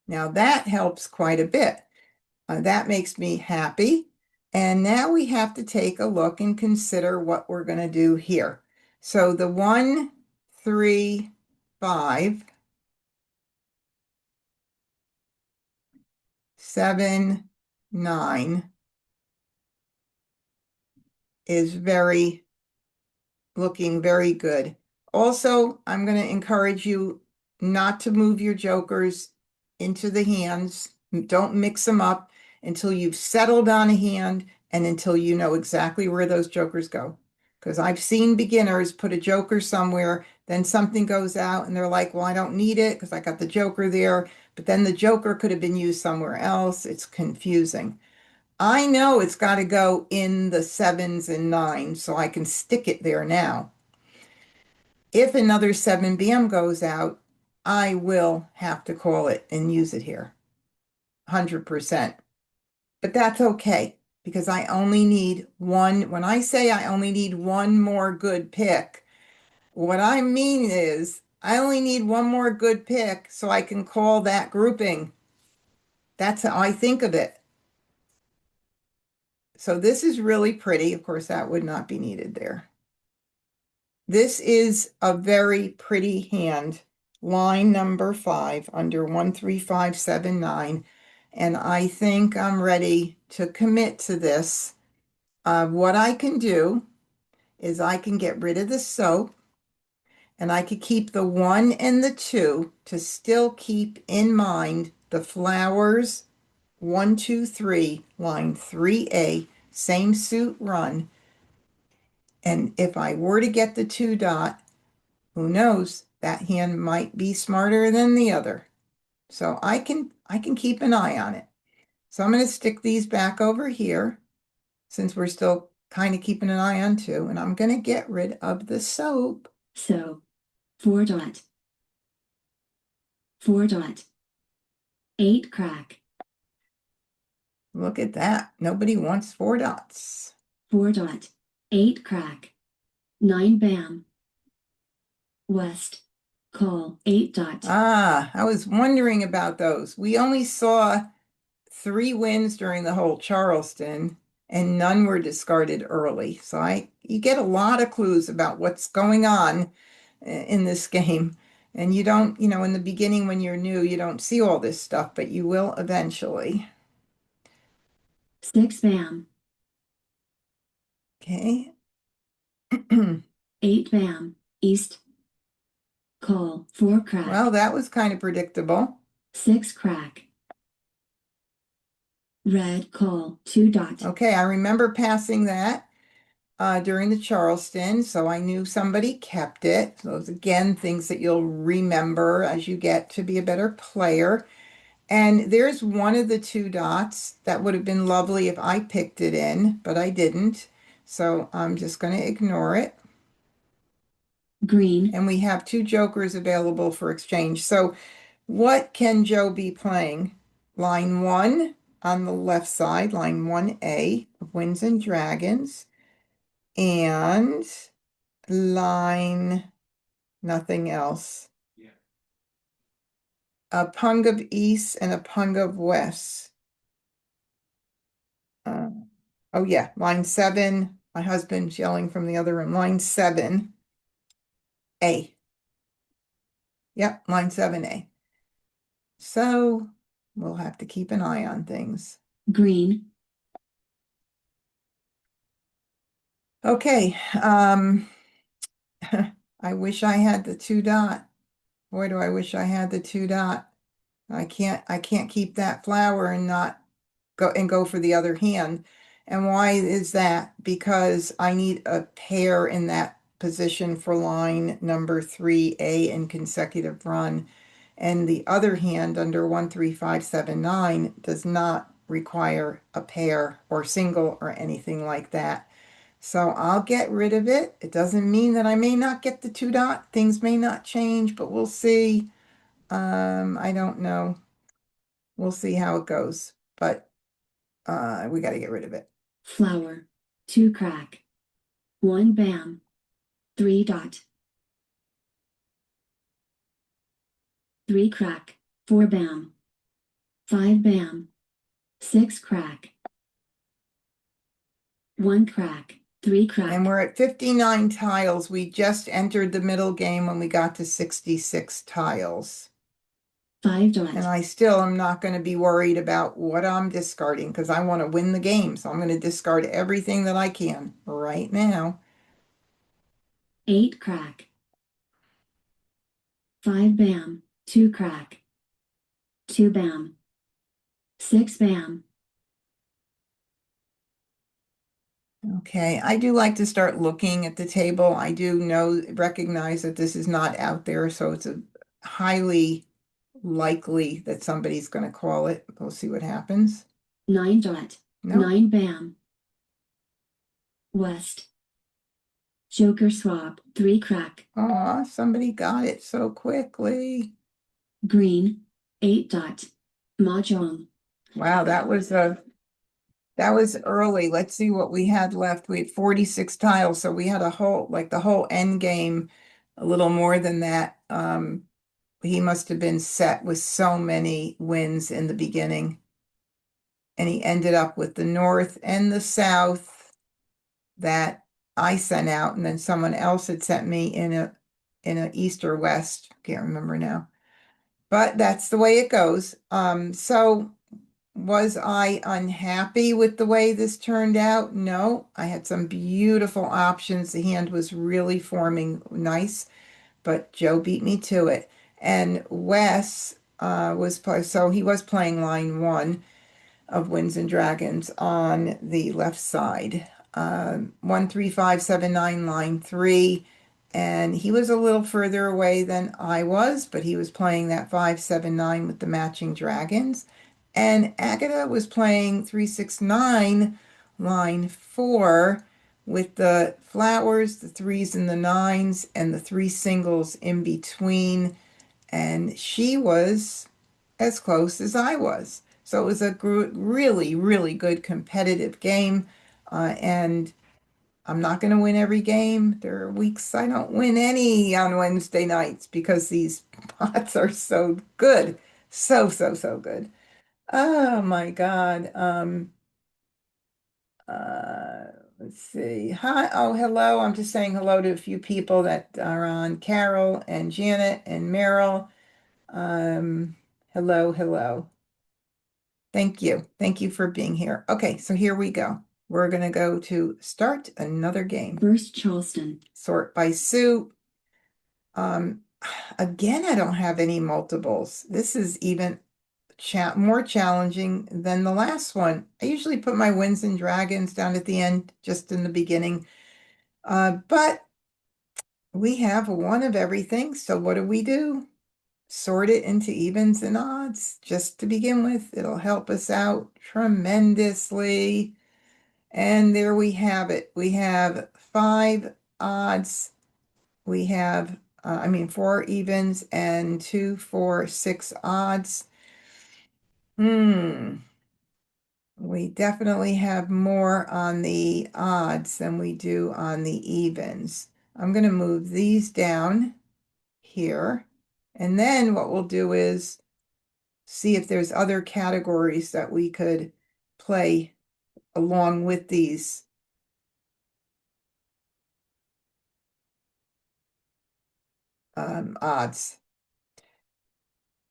Now that helps quite a bit. That makes me happy. And now we have to take a look and consider what we're going to do here. So the 1, 3, 5 7, 9 is looking very good. Also, I'm going to encourage you not to move your jokers into the hands. Don't mix them up until you've settled on a hand and until you know exactly where those jokers go. Because I've seen beginners put a joker somewhere, then something goes out and they're like, well, I don't need it because I got the joker there. But then the joker could have been used somewhere else. It's confusing. I know it's got to go in the 7s and 9s, so I can stick it there now. If another 7 bam goes out, I will have to call it and use it here, 100%. But that's okay because I only need one. When I say I only need one more good pick, what I mean is I only need one more good pick so I can call that grouping. That's how I think of it. So this is really pretty. Of course, that would not be needed there. This is a very pretty hand, line number 5 under 13579. And I think I'm ready to commit to this. What I can do is I can get rid of the soap and I could keep the 1 and the 2 to still keep in mind the flowers 1, 2, 3, line 3A, same suit run. And if I were to get the 2 dot, who knows, that hand might be smarter than the other. So I can keep an eye on it. So I'm going to stick these back over here since we're still kind of keeping an eye on 2, and I'm going to get rid of the soap. So 4 dot, 4 dot, 8 crack, Look at that. Nobody wants 4 dots. 4 dot, 8 crack, 9 bam, west, call, 8 dot. Ah, I was wondering about those. We only saw 3 wins during the whole Charleston, and none were discarded early. So you get a lot of clues about what's going on in this game. And you don't, in the beginning when you're new, you don't see all this stuff, but you will eventually. 6 bam, Okay. 8 bam, east, call, 4 crack. Well, that was kind of predictable. 6 crack, red, call, 2 dot. Okay, I remember passing that during the Charleston, so I knew somebody kept it. Those, again, things that you'll remember as you get to be a better player. And there's one of the 2 dots that would have been lovely if I picked it in, but I didn't. So I'm just going to ignore it. Green. And we have 2 jokers available for exchange. So what can Joe be playing? Line 1 on the left side, line 1A of Winds and Dragons, and line nothing else. A pung of East and a pung of West. Oh yeah, line 7. My husband's yelling from the other room. Line 7A. Yep, line 7A. So we'll have to keep an eye on things. Green. Okay. I wish I had the 2 dot. Boy, do I wish I had the 2 dot. I can't keep that flower and not go for the other hand. And why is that? Because I need a pair in that position for line number 3A in consecutive run. And the other hand under 13579 does not require a pair or single or anything like that. So I'll get rid of it. It doesn't mean that I may not get the 2 dot. Things may not change, but we'll see. I don't know. We'll see how it goes. But we got to get rid of it. Flower, 2 crack, 1 bam, 3 dot, 3 crack, 4 bam, 5 bam, 6 crack, 1 crack, 3 crack. And we're at 59 tiles. We just entered the middle game when we got to 66 tiles. 5 And dot. I still am not going to be worried about what I'm discarding because I want to win the game. So I'm going to discard everything that I can right now. 8 crack. 5 bam. 2 crack. 2 bam. 6 bam. Okay, I do like to start looking at the table. I do recognize that this is not out there, so it's a highly likely that somebody's going to call it. We'll see what happens. 9 dot. Nope. 9 bam. West. Joker swap. 3 crack. Aw, somebody got it so quickly. Green. 8 dot. Mah Jongg. Wow, that was early. Let's see what we had left. We had 46 tiles, so we had a whole like the whole end game, a little more than that. He must have been set with so many wins in the beginning. And he ended up with the North and the South that I sent out, and then someone else had sent me in a East or West. Can't remember now. But that's the way it goes. So was I unhappy with the way this turned out? No, I had some beautiful options. The hand was really forming nice, but Joe beat me to it. And Wes so he was playing line one of Winds and Dragons on the left side. 13579 line three. And he was a little further away than I was, but he was playing that 579 with the matching dragons. And Agatha was playing 369 line four with the flowers, the threes and the nines, and the three singles in between. And she was as close as I was. So it was a really, really good competitive game. And I'm not going to win every game. There are weeks I don't win any on Wednesday nights because these pots are so good. So, so, so good. Oh my God. Let's see. Hi. Oh, hello. I'm just saying hello to a few people that are on. Carol and Janet and Meryl. Um, hello, hello. Thank you. Thank you for being here. Okay, so here we go. We're going to go to start another game. First Charleston. Sort by suit. Um, again, I don't have any multiples. This is even more challenging than the last one. I usually put my Winds and Dragons down at the end, just in the beginning. But we have one of everything. So what do? Sort it into evens and odds just to begin with. It'll help us out tremendously. And there we have it. We have five odds. We have, four evens and 2, 4, 6 odds. We definitely have more on the odds than we do on the evens. I'm going to move these down here. And then what we'll do is see if there's other categories that we could play along with these odds.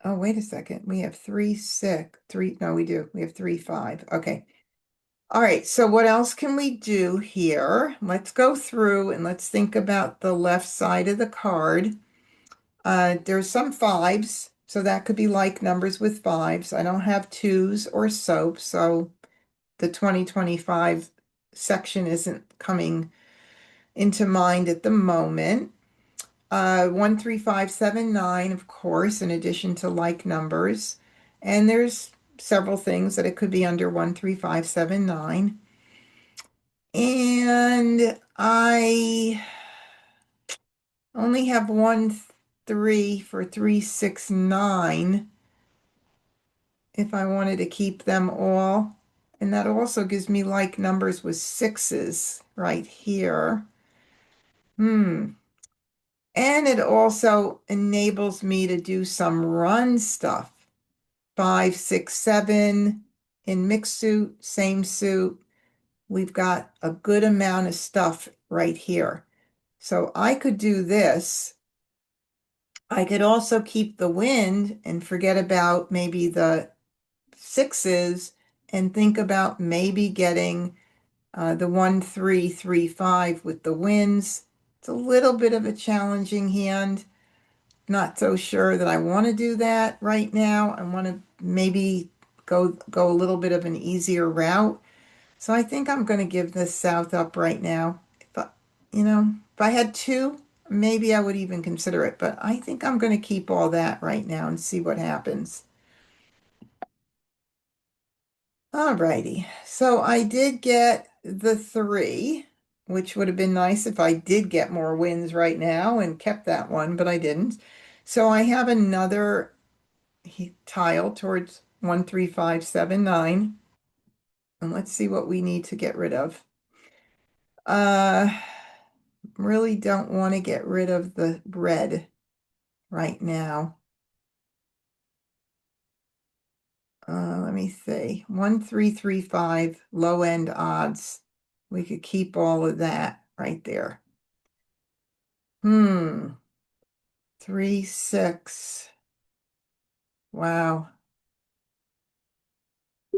Oh, wait a second. We have 3, 6, 3. No, we do. We have 3, 5. Okay. All right. So what else can we do here? Let's go through and let's think about the left side of the card. There's some fives, so that could be like numbers with fives. I don't have twos or soap, so the 2025 section isn't coming into mind at the moment. 13579, of course, in addition to like numbers. And there's several things that it could be under 13579. And I only have 1 3 for 369 if I wanted to keep them all. And that also gives me like numbers with sixes right here. And it also enables me to do some run stuff. 5, 6, 7 in mixed suit, same suit. We've got a good amount of stuff right here. So I could do this I could also keep the wind and forget about maybe the sixes and think about maybe getting the 1-3-3-5 with the winds. It's a little bit of a challenging hand. Not so sure that I want to do that right now. I want to maybe go a little bit of an easier route. So I think I'm going to give this south up right now. If I had two, maybe I would even consider it, but I think I'm going to keep all that right now and see what happens. Alrighty, so I did get the three, which would have been nice if I did get more wins right now and kept that one, but I didn't. So I have another tile towards 13579, and let's see what we need to get rid of. Uh, really don't want to get rid of the red right now. Let me see. 1-3-3-5 low end odds. We could keep all of that right there. 3-6. Wow.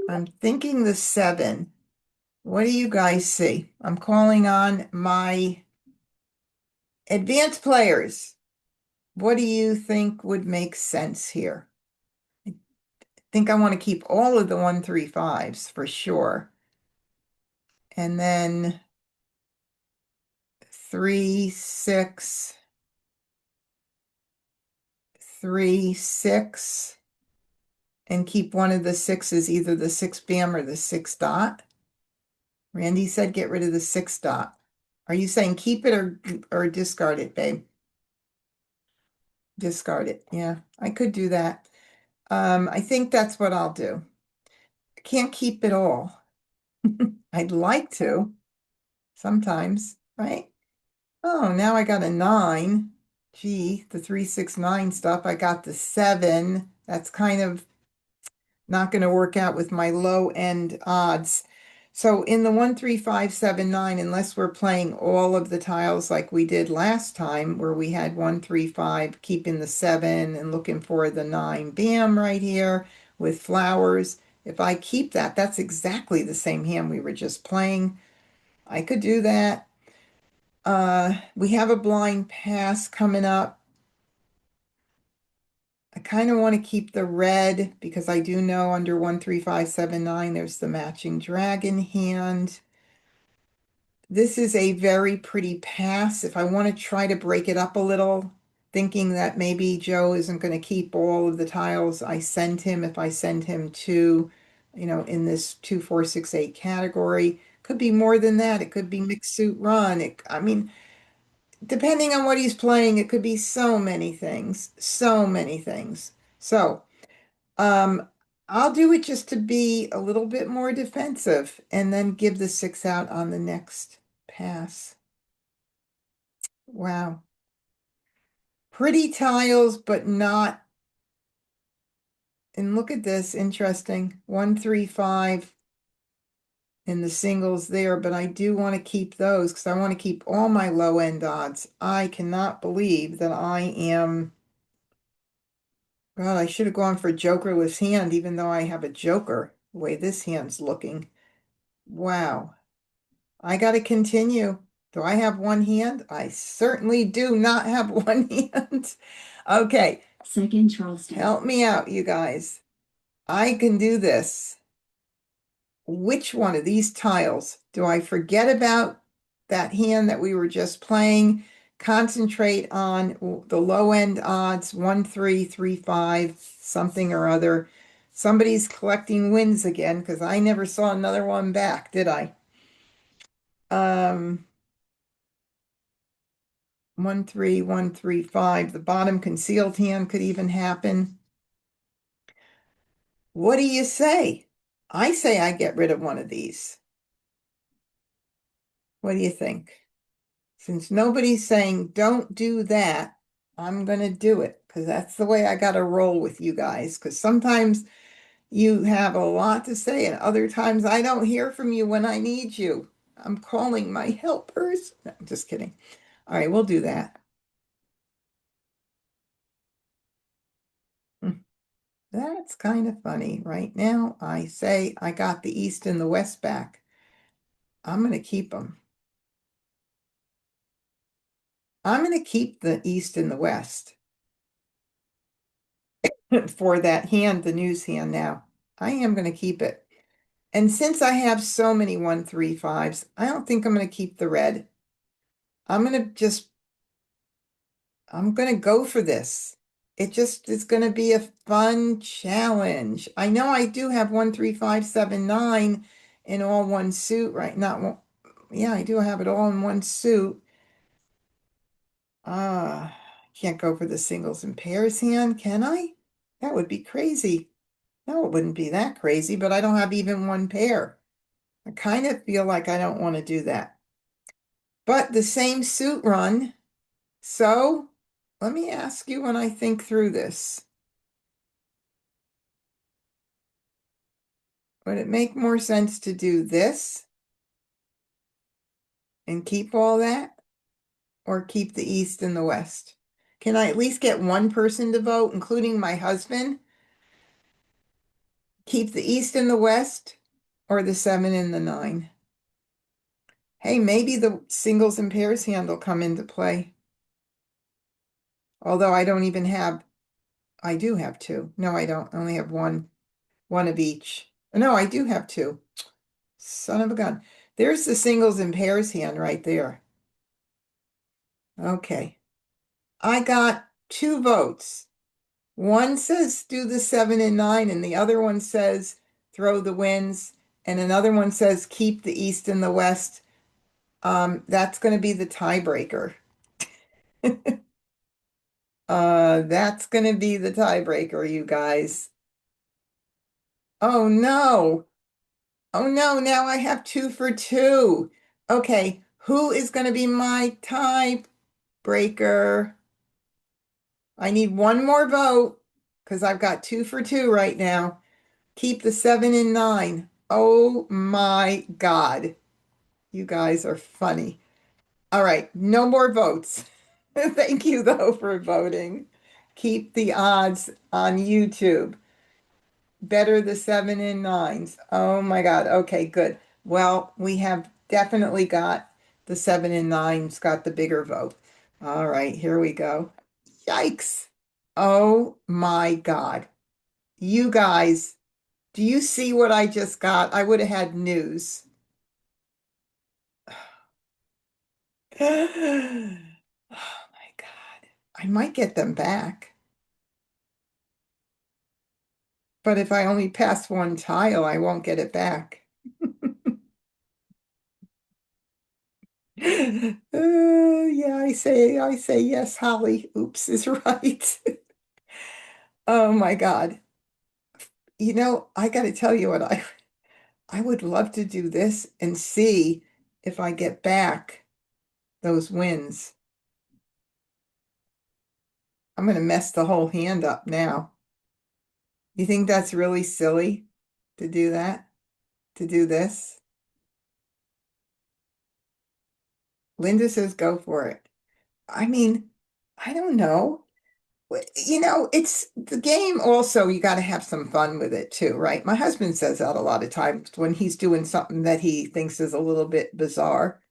I'm thinking the 7. What do you guys see? I'm calling on my advanced players. What do you think would make sense here? I think I want to keep all of the 1-3-5s for sure. And then 3-6, 3-6, and keep one of the sixes, either the 6 bam or the 6 dot. Randy said get rid of the 6 dot. Are you saying keep it or discard it, babe? Discard it. Yeah, I could do that. I think that's what I'll do. I can't keep it all. I'd like to sometimes, right? Oh, now I got a 9. Gee, the 3-6-9 stuff. I got the 7. That's kind of not going to work out with my low end odds. So in the 1-3-5-7-9, unless we're playing all of the tiles like we did last time, where we had 1-3-5, keeping the 7 and looking for the 9 bam right here with flowers. If I keep that, that's exactly the same hand we were just playing. I could do that. We have a blind pass coming up. I kind of want to keep the red because I do know under 1-3-5-7-9 there's the matching dragon hand. This is a very pretty pass. If I want to try to break it up a little, thinking that maybe Joe isn't going to keep all of the tiles I send him, if I send him to, in this 2-4-6-8 category, could be more than that. It could be mixed suit run. I mean, depending on what he's playing, it could be so many things, so many things. So, um, I'll do it just to be a little bit more defensive and then give the 6 out on the next pass. Wow. Pretty tiles, but not. And look at this, interesting. 1-3-5 in the singles there, but I do want to keep those because I want to keep all my low end odds. I cannot believe that I am. God, I should have gone for jokerless hand, even though I have a joker, the way this hand's looking. Wow. I got to continue. Do I have one hand? I certainly do not have one hand. Okay, Second Charleston. help me out, you guys. I can do this. Which one of these tiles do I forget about that hand that we were just playing? Concentrate on the low end odds, 1-3-3-5, something or other. Somebody's collecting wins again because I never saw another one back, did I? 1-3-1-3-5. The bottom concealed hand could even happen. What do you say? I say I get rid of one of these. What do you think? Since nobody's saying don't do that, I'm going to do it because that's the way I got to roll with you guys. Because sometimes you have a lot to say, and other times I don't hear from you when I need you. I'm calling my helpers. No, I'm just kidding. All right, we'll do that. That's kind of funny. Right now, I say I got the East and the West back. I'm going to keep them. I'm going to keep the East and the West for that hand, the news hand now. I am going to keep it. And since I have so many 135s, I don't think I'm going to keep the red. I'm going to just, I'm going to go for this. It just is going to be a fun challenge. I know I do have 13579 in all one suit, right? Not one, yeah, I do have it all in one suit. Can't go for the singles and pairs hand, can I? That would be crazy. No, it wouldn't be that crazy, but I don't have even one pair. I kind of feel like I don't want to do that. But the same suit run. So let me ask you when I think through this. Would it make more sense to do this and keep all that or keep the East and the West? Can I at least get one person to vote, including my husband? Keep the East and the West or the 7 and the 9? Hey, maybe the singles and pairs hand will come into play. Although I don't even have, I do have two. No, I don't. I only have one of each. No, I do have two. Son of a gun. There's the singles and pairs hand right there. Okay. I got two votes. One says do the 7 and 9, and the other one says throw the wins, and another one says keep the East and the West. That's going to be the tiebreaker. That's going to be the tiebreaker, you guys. Oh no. Oh no, now I have 2 for 2. Okay, who is going to be my tiebreaker? I need one more vote because I've got 2 for 2 right now. Keep the 7 and 9. Oh my God. You guys are funny. All right, no more votes. Thank you, though, for voting. Keep the odds on YouTube. Better the 7 and 9s. Oh my God. Okay, good. Well, we have definitely got the 7 and 9s, got the bigger vote. All right, here we go. Yikes. Oh my God. You guys, do you see what I just got? I would have had news. Oh my God. I might get them back. But if I only pass one tile, I won't get it back. Yeah, I say yes, Holly. Oops is right. Oh my God. You know, I got to tell you what I would love to do this and see if I get back those wins. I'm going to mess the whole hand up now. You think that's really silly to do that? To do this? Linda says go for it. I mean, I don't know. You know, it's the game also, you got to have some fun with it too, right? My husband says that a lot of times when he's doing something that he thinks is a little bit bizarre.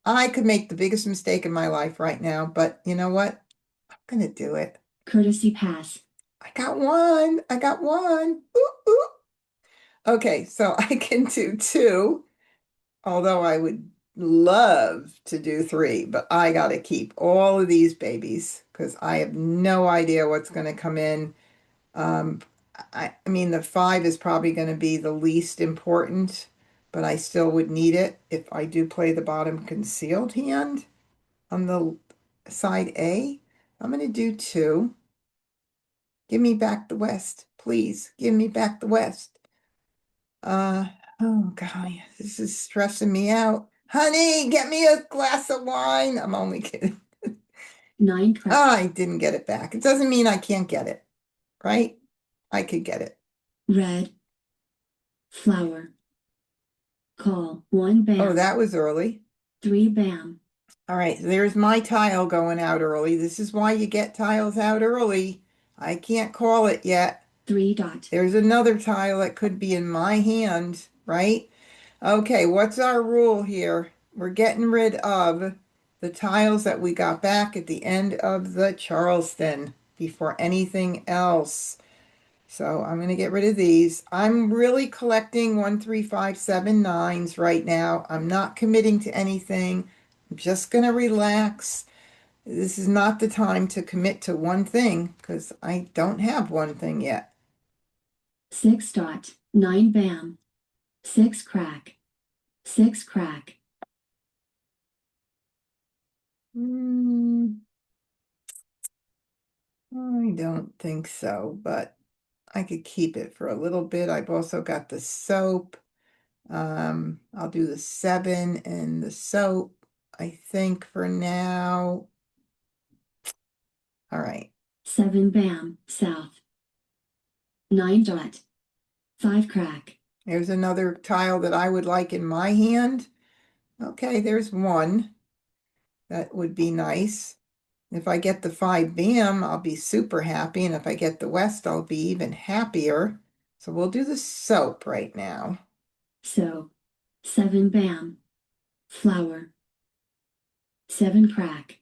I could make the biggest mistake in my life right now, but you know what? I'm gonna do it. Courtesy pass. I got one. I got one. Ooh, ooh. Okay, so I can do two, although I would love to do three, but I got to keep all of these babies because I have no idea what's going to come in. Um, I mean, the 5 is probably going to be the least important, but I still would need it if I do play the bottom concealed hand on the side A. I'm going to do 2. Give me back the West, please. Give me back the West. Uh, oh golly, this is stressing me out. Honey, get me a glass of wine. I'm only kidding. 9 Oh, I didn't get it back. It doesn't mean I can't get it, right? I could get it. red, flower, call, 1 Oh, bam, that was early. 3 bam, All right, there's my tile going out early. This is why you get tiles out early. I can't call it yet. 3 dot. There's another tile that could be in my hand, right? Okay, what's our rule here? We're getting rid of the tiles that we got back at the end of the Charleston before anything else. So I'm going to get rid of these. I'm really collecting 1, 3, 5, 7, 9s right now. I'm not committing to anything. I'm just going to relax. This is not the time to commit to one thing because I don't have one thing yet. 6 dot. 9 bam. 6 crack. 6 crack. Hmm, I don't think so, but I could keep it for a little bit. I've also got the soap. I'll do the 7 and the soap, I think, for now. All right. 7 bam. South. 9 dot. 5 crack. There's another tile that I would like in my hand. Okay, there's one. That would be nice. If I get the 5 bam, I'll be super happy. And if I get the west, I'll be even happier. So we'll do the soap right now. So. 7 bam. Flour. 7 crack.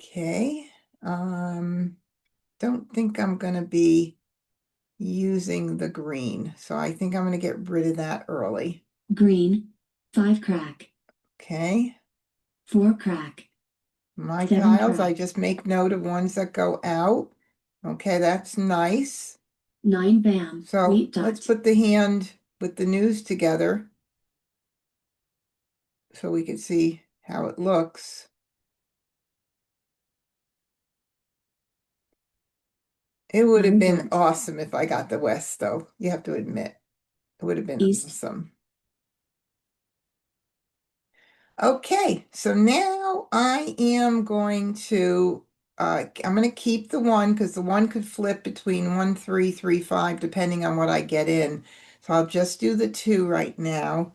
Okay. Don't think I'm going to be using the green. So I think I'm going to get rid of that early. Green. 5 crack. Okay. 4 crack. My 7 tiles, I crack. just make note of ones that go out. Okay, that's nice. 9 bam. So Wheat let's dot. put the hand with the news together so we can see how it looks. It would have 9 been dot. awesome if I got the West, though. You have to admit, it would have been East. awesome. Okay, so now I am going to, I'm going to keep the 1 because the 1 could flip between 1, 3, 3, 5, depending on what I get in. So I'll just do the 2 right now.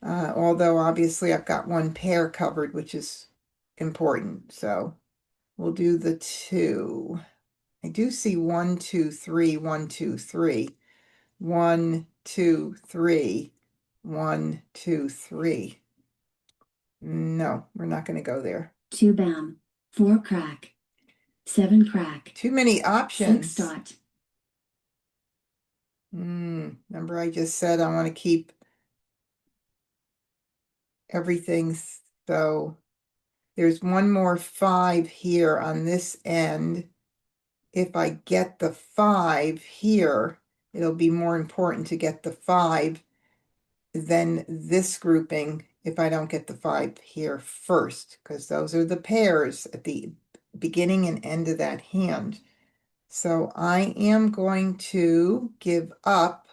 Although obviously I've got 1 pair covered, which is important. So we'll do the 2. I do see 1, 2, 3, 1, 2, 3. 1, 2, 3, 1, 2, 3. No, we're not going to go there. 2 bam. 4 crack. 7 crack. Too many 6 options. dot. Remember I just said I want to keep everything. So there's 1 more 5 here on this end. If I get the 5 here, it'll be more important to get the 5 than this grouping if I don't get the 5 here first, because those are the pairs at the beginning and end of that hand. So I am going to give up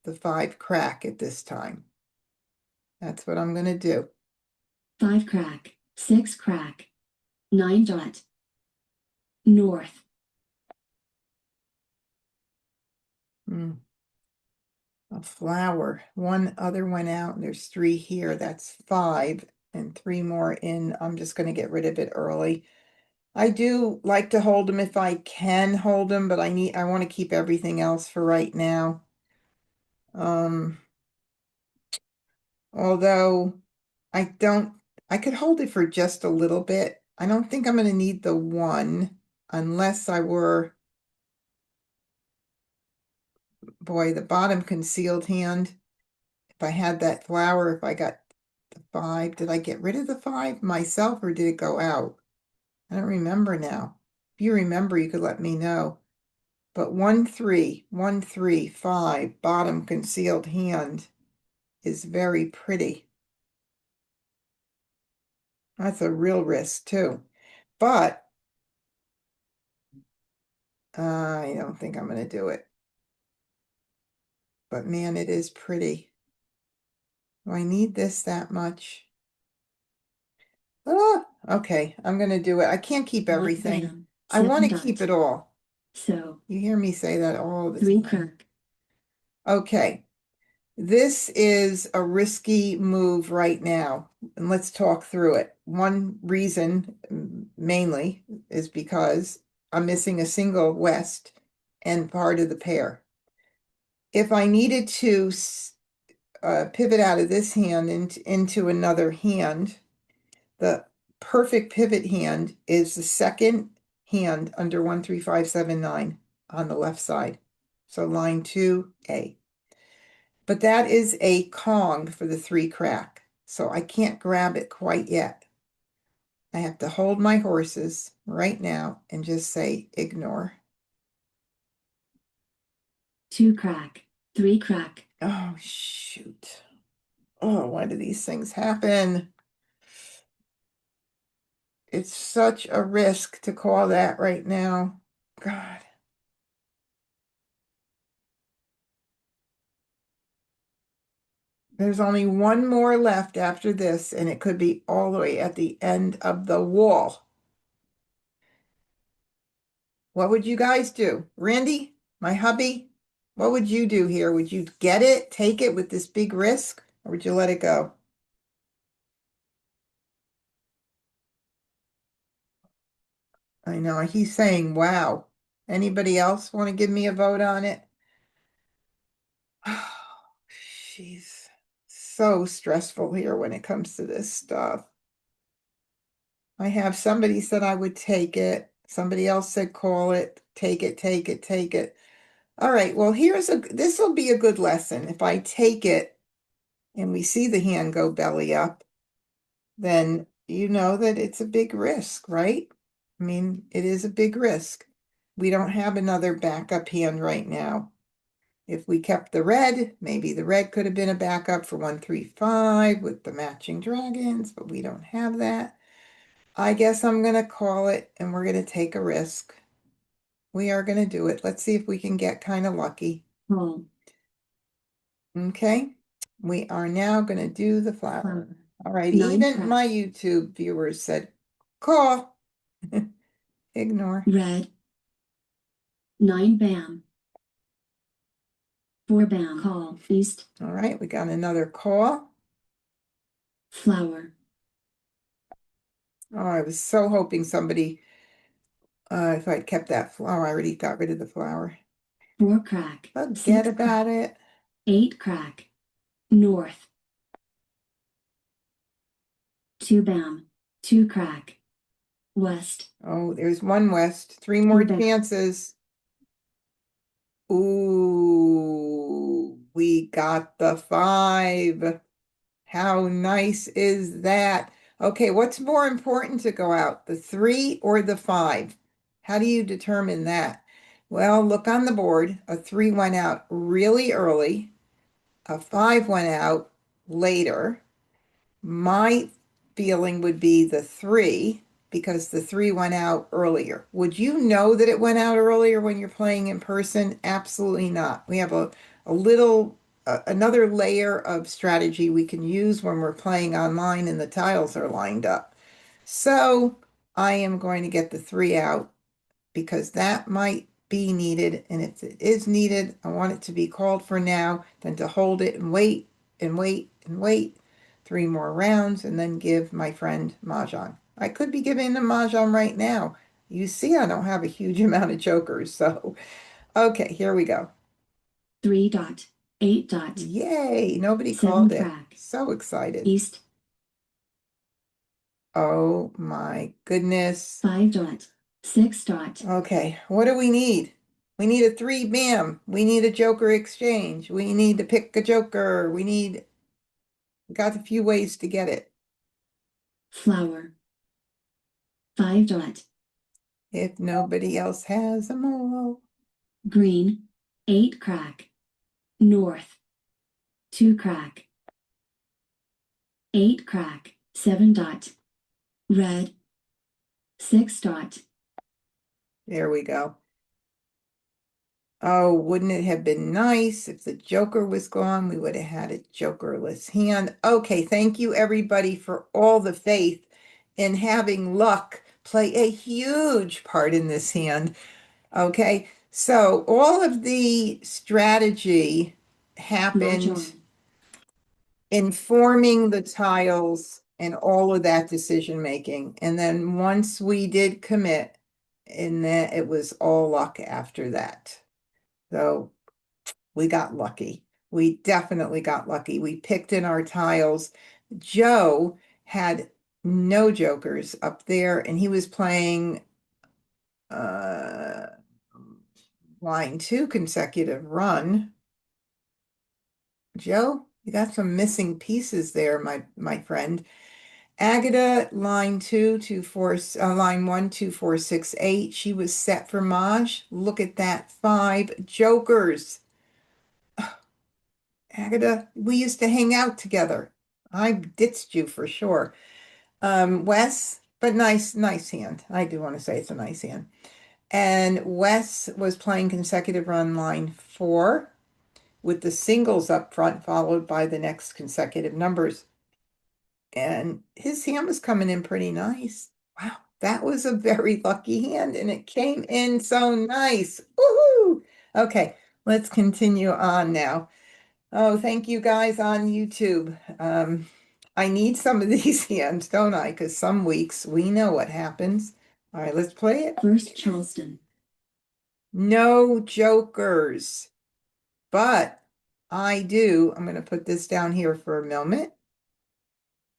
the 5 crack at this time. That's what I'm going to do. 5 crack. 6 crack. 9 dot. North. A flower. 1 other went out, and there's 3 here. That's 5, and 3 more in. I'm just going to get rid of it early. I do like to hold them if I can hold them, but I want to keep everything else for right now. Although I could hold it for just a little bit. I don't think I'm going to need the 1 unless I were, boy, the bottom concealed hand. If I had that flower, if I got the 5, did I get rid of the 5 myself or did it go out? I don't remember now. If you remember, you could let me know. But 1, 3, 1, 3, 5, bottom concealed hand is very pretty. That's a real risk too. But I don't think I'm going to do it. But man, it is pretty. Do I need this that much? Ah, okay, I'm going to do it. I can't keep 1 everything. bam. I 7 want to keep dot. it all. So. You hear me say that all the 3 time. crack. Okay, this is a risky move right now, and let's talk through it. One reason, mainly, is because I'm missing a single west and part of the pair. If I needed to pivot out of this hand into another hand, the perfect pivot hand is the second hand under 13579 on the left side. So line 2A. But that is a Kong for the 3 crack. So I can't grab it quite yet. I have to hold my horses right now and just say ignore. 2 crack, 3 crack. Oh, shoot. Oh, why do these things happen? It's such a risk to call that right now. God. There's only one more left after this, and it could be all the way at the end of the wall. What would you guys do? Randy, my hubby, what would you do here? Would you get it, take it with this big risk, or would you let it go? I know, he's saying, wow. Anybody else want to give me a vote on it? She's so stressful here when it comes to this stuff. I have somebody said I would take it. Somebody else said call it, take it, take it, take it. All right, well, this will be a good lesson. If I take it and we see the hand go belly up, then you know that it's a big risk, right? I mean, it is a big risk. We don't have another backup hand right now. If we kept the red, maybe the red could have been a backup for 135 with the matching dragons, but we don't have that. I guess I'm going to call it and we're going to take a risk. We are going to do it. Let's see if we can get kind of lucky. Roll. Okay. We are now going to do the flower. All right. 9 Even crack. my YouTube viewers said, call. Ignore. Red. 9 bam. 4 bam. Call. East. All right. We got another call. Flower. Oh, I was so hoping somebody, if I'd kept that flower, I already got rid of the flower. 4 crack. Forget 6 about crack. it. 8 crack. North. 2 bam. 2 crack. West. Oh, there's one west. 3 more bam. chances. Ooh, we got the 5. How nice is that? Okay, what's more important to go out, the 3 or the 5? How do you determine that? Well, look on the board. A 3 went out really early. A 5 went out later. My feeling would be the 3 because the 3 went out earlier. Would you know that it went out earlier when you're playing in person? Absolutely not. We have a little another layer of strategy we can use when we're playing online and the tiles are lined up. So I am going to get the 3 out because that might be needed. And if it is needed, I want it to be called for now than to hold it and wait and wait and wait 3 more rounds and then give my friend Mah Jongg. I could be giving him Mah Jongg right now. You see, I don't have a huge amount of jokers. So, okay, here we go. 3 dot. 8 dot. Yay, nobody 7 called it. crack. So excited. East. Oh my goodness. 5 dot. 6 dot. Okay, what do we need? We need a 3 bam. We need a joker exchange. We need to pick a joker. Got a few ways to get it. Flower. 5 dot. If nobody else has them all. Green. 8 crack. North. 2 crack. 8 crack. 7 dot. Red. 6 dot. There we go. Oh, wouldn't it have been nice if the joker was gone? We would have had a jokerless hand. Okay, thank you everybody for all the faith in having luck play a huge part in this hand. Okay, so all of the strategy happened informing the tiles and all of that decision making. And then once we did commit, and then it was all luck after that. So we got lucky. We definitely got lucky. We picked in our tiles. Joe had no jokers up there, and he was playing uh line 2 consecutive run. Joe, you got some missing pieces there, my friend. Agata, line 2, 2, 4, line 1, 2, 4, 6, 8. She was set for Maj. Look at that. 5 jokers. Agata, we used to hang out together. I ditched you for sure. Wes, but nice hand. I do want to say it's a nice hand. And Wes was playing consecutive run line 4 with the singles up front, followed by the next consecutive numbers. And his hand was coming in pretty nice. Wow, that was a very lucky hand, and it came in so nice. Woohoo! Okay, let's continue on now. Oh, thank you guys on YouTube. I need some of these hands, don't I? Because some weeks we know what happens. All right, let's play it. First Charleston. No jokers, but I do. I'm going to put this down here for a moment.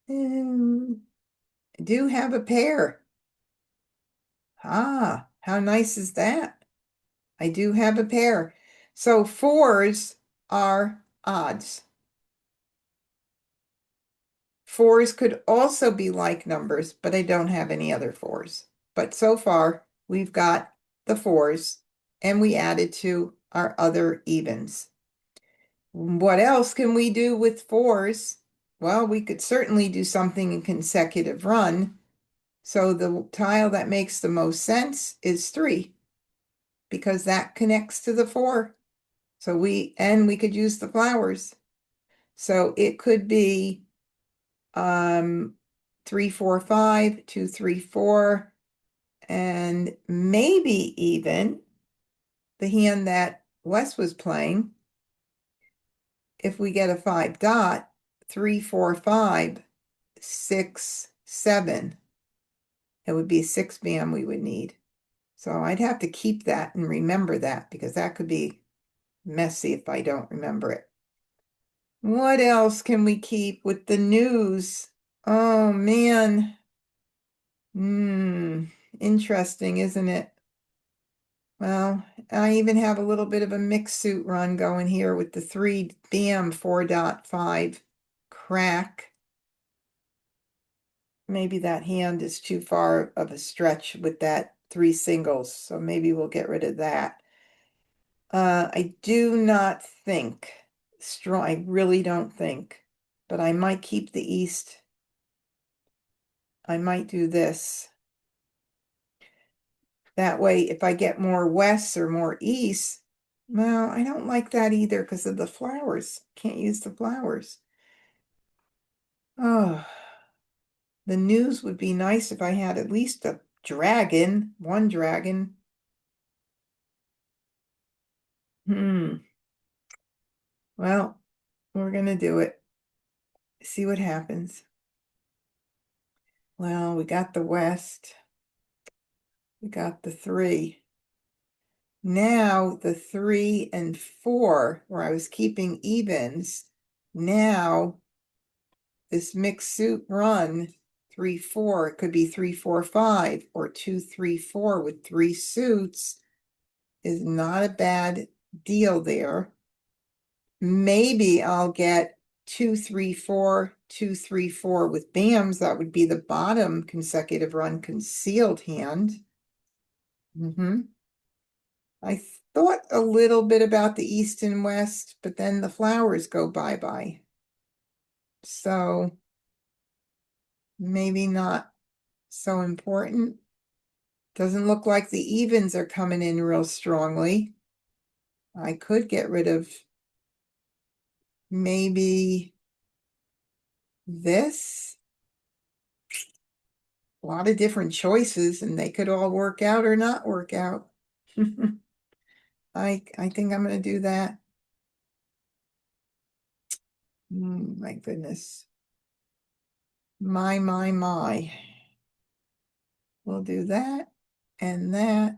I do have a pair. Ah, how nice is that? I do have a pair. So 4s are odds. 4s could also be like numbers, but I don't have any other 4s. But so far, we've got the 4s, and we added to our other evens. What else can we do with 4s? Well, we could certainly do something in consecutive run. So the tile that makes the most sense is 3, because that connects to the 4. So we could use the flowers. So it could be 3, 4, 5, 2, 3, 4, and maybe even the hand that Wes was playing. If we get a 5 dot, 3, 4, 5, 6, 7. It would be 6 bam we would need. So I'd have to keep that and remember that, because that could be messy if I don't remember it. What else can we keep with the news? Oh man. Interesting, isn't it? Well, I even have a little bit of a mixed suit run going here with the 3 bam 4.5 crack. Maybe that hand is too far of a stretch with that 3 singles, so maybe we'll get rid of that. I do not think strong. I really don't think, but I might keep the East. I might do this. That way, if I get more West or more East, well, I don't like that either because of the flowers. Can't use the flowers. Oh, the news would be nice if I had at least a dragon, one dragon. Well, we're gonna do it. See what happens. Well, we got the West. We got the 3. Now the 3 and 4, where I was keeping evens, now this mixed suit run 3, 4, it could be 3, 4, 5, or 2, 3, 4 with 3 suits is not a bad deal there. Maybe I'll get 2, 3, 4, 2, 3, 4 with bams. That would be the bottom consecutive run concealed hand. I thought a little bit about the East and West, but then the flowers go bye-bye. So maybe not so important. Doesn't look like the evens are coming in real strongly. I could get rid of maybe this. A lot of different choices, and they could all work out or not work out. I think I'm going to do that. My goodness. My. We'll do that. and that.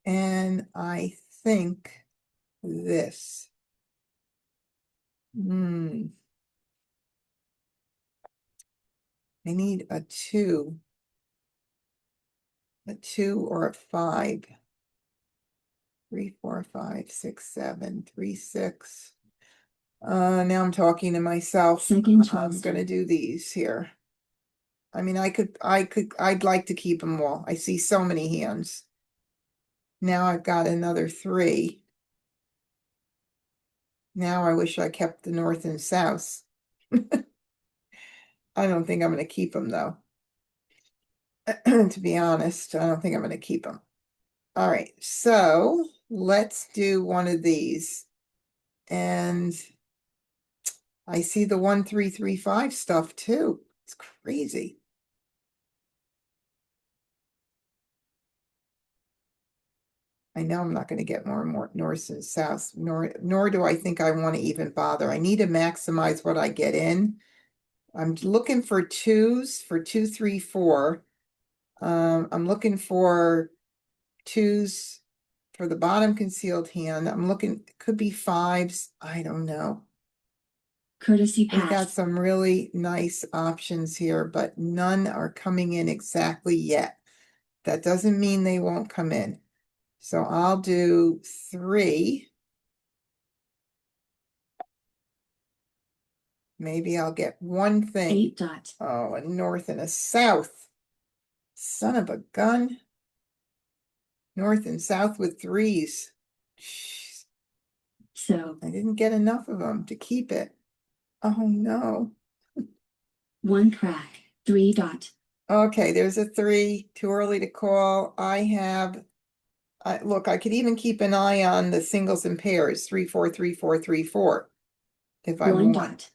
And I think this. I need a 2 or a 5. 3, 4, 5, 6, 7, 3, 6. Now I'm talking to myself. Second I'm gonna Charleston. do these here. I mean, I'd like to keep them all. I see so many hands. Now I've got another 3. Now I wish I kept the north and south. I don't think I'm gonna keep them though. To be honest, I don't think I'm gonna keep them. All right, so let's do one of these. And I see the 1, 3, 3, 5 stuff too. It's crazy. I know I'm not going to get more and more north and south, nor do I think I want to even bother. I need to maximize what I get in. I'm looking for 2s for 2, 3, 4. I'm looking for 2s for the bottom concealed hand. I'm looking, it could be 5s. I don't know. Courtesy We got pass. some really nice options here, but none are coming in exactly yet. That doesn't mean they won't come in. So I'll do 3. Maybe I'll get one thing. 8 dot. Oh, a north and a south. Son of a gun. North and south with 3s. Jeez, So I didn't get enough of them to keep it. Oh no. 1 crack. 3 dot. Okay, there's a 3. Too early to call. Look, I could even keep an eye on the singles and pairs. 3, 4, 3, 4, 3, 4. If I 1 want. dot.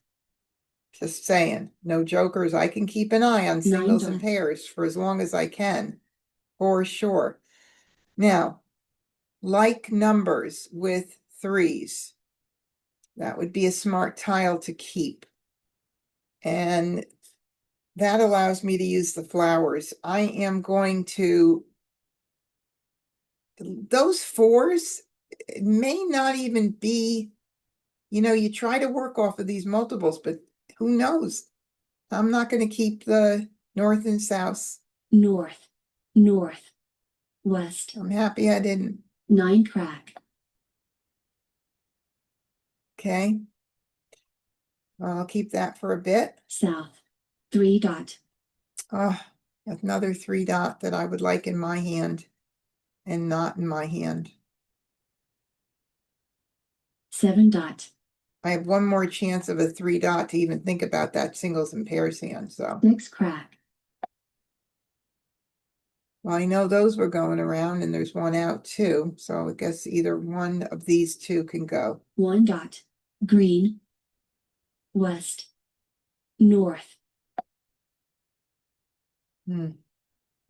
Just saying, no jokers. I can keep an eye on 9 singles and dot. pairs for as long as I can, for sure. Now, like numbers with 3s, that would be a smart tile to keep. And that allows me to use the flowers. I am going to, those 4s may not even be, you try to work off of these multiples, but who knows? I'm not going to keep the north and south. North. North. West. I'm happy I didn't. 9 crack. Okay. I'll keep that for a bit. South. 3 dot. Oh, another 3 dot that I would like in my hand and not in my hand. 7 dot. I have one more chance of a 3 dot to even think about that singles and pairs hand. So, 6 crack. well, I know those were going around and there's one out too. So I guess either one of these 2 can go. 1 dot. Green. West. North. Hmm.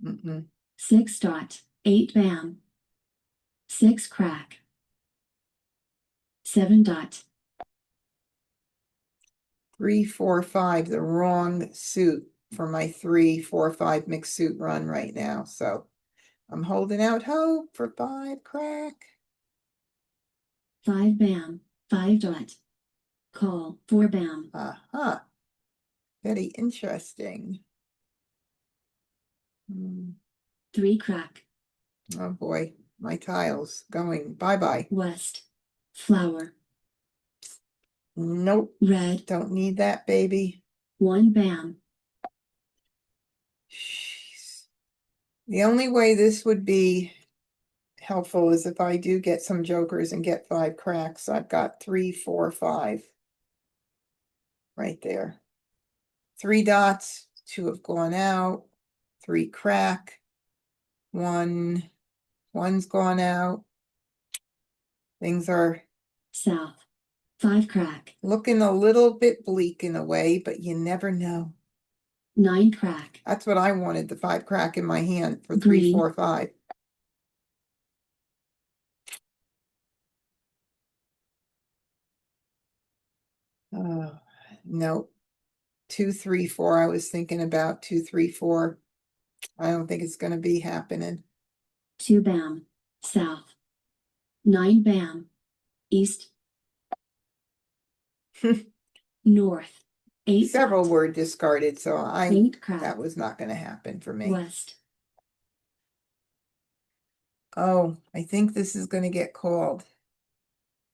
Mm-mm. 6 dot. 8 bam. 6 crack. 7 dot. 3, 4, 5, the wrong suit for my 3, 4, 5 mixed suit run right now. So I'm holding out hope for 5 crack. 5 bam. 5 dot. Call. 4 bam. Uh-huh. Very interesting. 3 crack. Oh boy, my tiles going bye-bye. West. Flower. Nope, Red. don't need that, baby. 1 bam. Jeez. The only way this would be helpful is if I do get some jokers and get 5 cracks. I've got 3, 4, 5 right there. 3 dots, 2 have gone out, 3 crack, 1, 1's gone out. Things are South. 5 crack. looking a little bit bleak in a way, but you never know. 9 crack. That's what I wanted, the 5 crack in my hand for 3, Green. 4, 5. Oh, no. 2, 3, 4. I was thinking about 2, 3, 4. I don't think it's going to be happening. 2 bam, south. 9 bam, east. North. 8 Several dot, were discarded, so 8 crab, that was not going to happen for me. west. Oh, I think this is going to get called.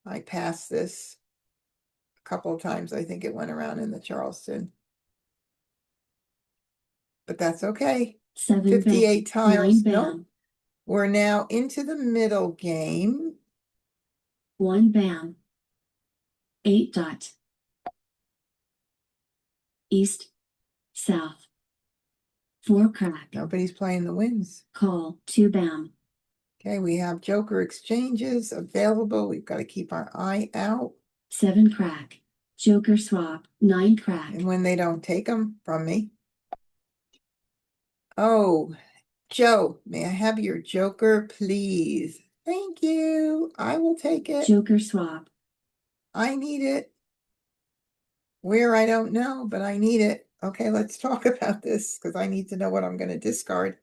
I passed this a couple of times. I think it went around in the Charleston. But that's okay. 7 bam, 58 9 tiles. bam, Nope. We're now into the middle game. 1 bam. 8 dot. East, south. 4 crack. Nobody's playing the wins. Call. 2 bam. Okay, we have Joker exchanges available. We've got to keep our eye out. 7 crack. Joker swap. 9 crack. And when they don't take them from me. Oh, Joe, may I have your Joker, please? Thank you. I will take it. Joker swap. I need it. Where, I don't know, but I need it. Okay, let's talk about this because I need to know what I'm going to discard.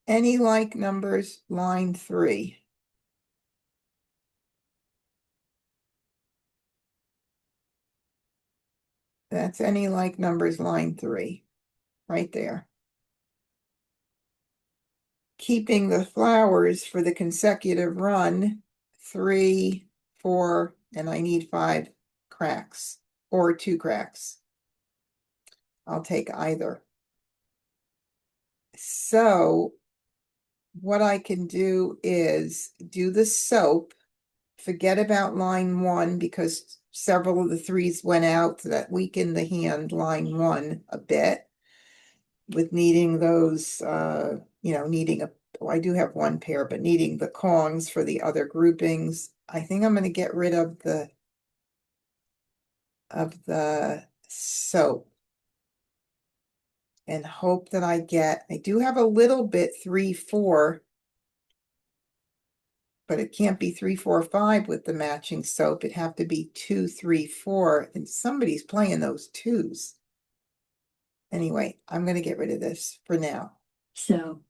Any like numbers, line 3. That's any like numbers, line 3, right there. Keeping the flowers for the consecutive run, 3, 4, and I need 5 cracks or 2 cracks. I'll take either. So what I can do is do the soap, forget about line 1 because several of the 3s went out, so that weakened the hand, line 1 a bit, with needing those, needing I do have 1 pair, but needing the Kongs for the other groupings. I think I'm going to get rid of the soap and hope that I do have a little bit 3, 4, but it can't be 3, 4, 5 with the matching soap. It'd have to be 2, 3, 4, and somebody's playing those 2s. Anyway, I'm going to get rid of this for now. So,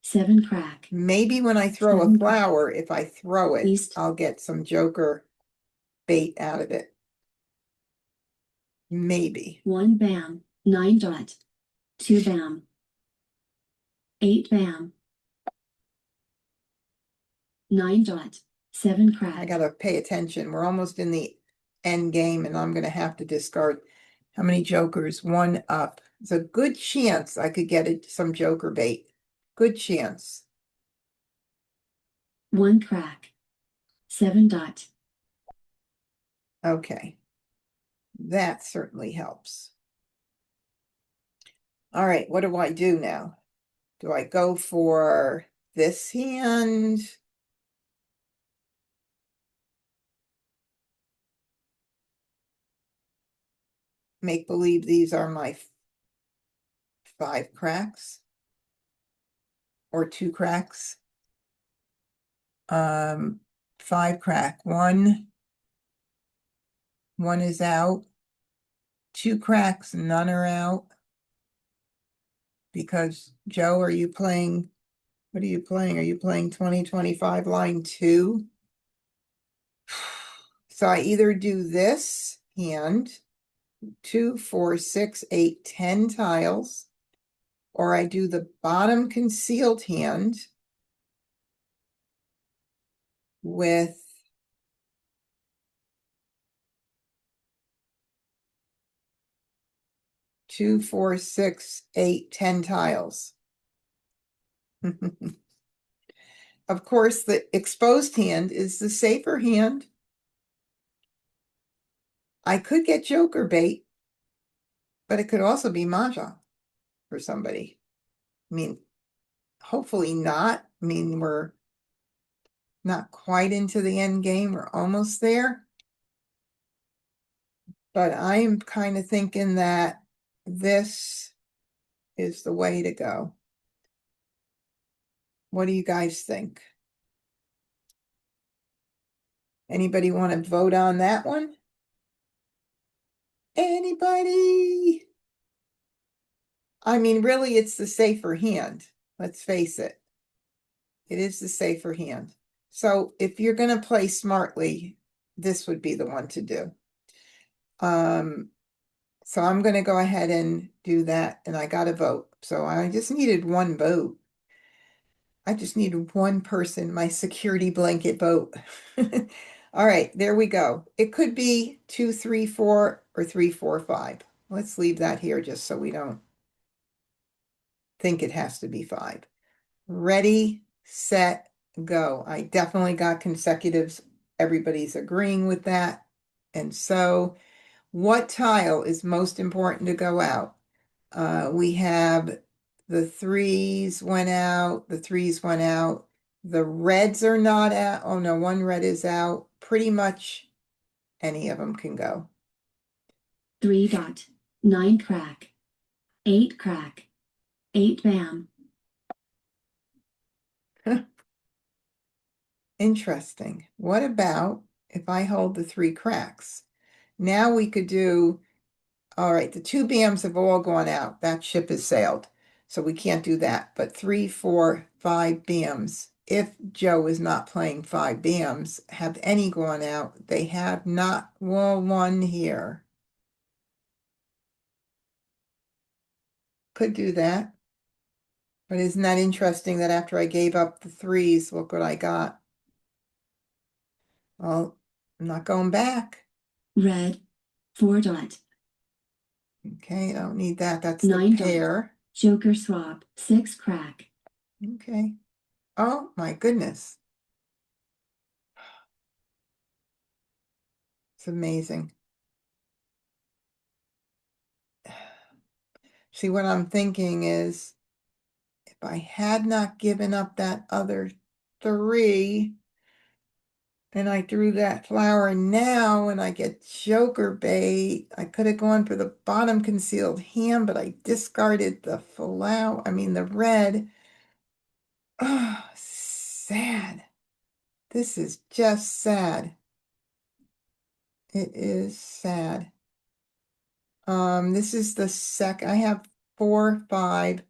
7 crack. Maybe when I throw a 7 flower, if I throw it, East. I'll get some Joker bait out of it. Maybe. 1 bam. 9 dot. 2 bam. 8 bam. 9 dot. 7 crack. I gotta pay attention. We're almost in the end game, and I'm gonna have to discard how many jokers? 1 up. It's a good chance I could get some Joker bait. Good chance. 1 crack. 7 dot. Okay. That certainly helps. All right, what do I do now? Do I go for this hand? Make believe these are my 5 cracks or 2 cracks. 5 crack. 1 is out. 2 cracks, none are out. Because Joe, are you playing? What are you playing? Are you playing 2025 line 2? So I either do this hand, 2, 4, 6, 8, 10 tiles, or I do the bottom concealed hand with 2, 4, 6, 8, 10 tiles. Of course, the exposed hand is the safer hand. I could get Joker bait, but it could also be Mahjong for somebody. I mean, hopefully not. I mean, we're not quite into the end game. We're almost there. But I am kind of thinking that this is the way to go. What do you guys think? Anybody want to vote on that one? Anybody? I mean, really, it's the safer hand. Let's face it. It is the safer hand. So if you're going to play smartly, this would be the one to do. So I'm going to go ahead and do that, and I got a vote. So I just needed one vote. I just needed one person, my security blanket vote. All right, there we go. It could be 2, 3, 4, or 3, 4, 5. Let's leave that here just so we don't think it has to be 5. Ready, set, go. I definitely got consecutives. Everybody's agreeing with that. And so, what tile is most important to go out? We have the threes went out, the threes went out. The reds are not out. Oh no, one red is out. Pretty much any of them can go. 3 dot, 9 crack, 8 crack, 8 bam. Interesting. What about if I hold the 3 cracks? Now we could do, all right, the 2 bams have all gone out. That ship has sailed. So we can't do that. But 3, 4, 5 bams. If Joe is not playing 5 bams, have any gone out? They have not. Well, one here. Could do that. But isn't that interesting that after I gave up the threes, look what I got? Well, I'm not going back. Red, 4 dot, Okay, I don't need that. That's the 9 dot, pair. joker swap, 6 crack. Okay. Oh my goodness. It's amazing. See, what I'm thinking is if I had not given up that other 3 and I threw that flower now and I get joker bait, I could have gone for the bottom concealed hand, but I discarded the flower, I mean the red. Oh, sad. This is just sad. It is sad. This is the I have 4, 5,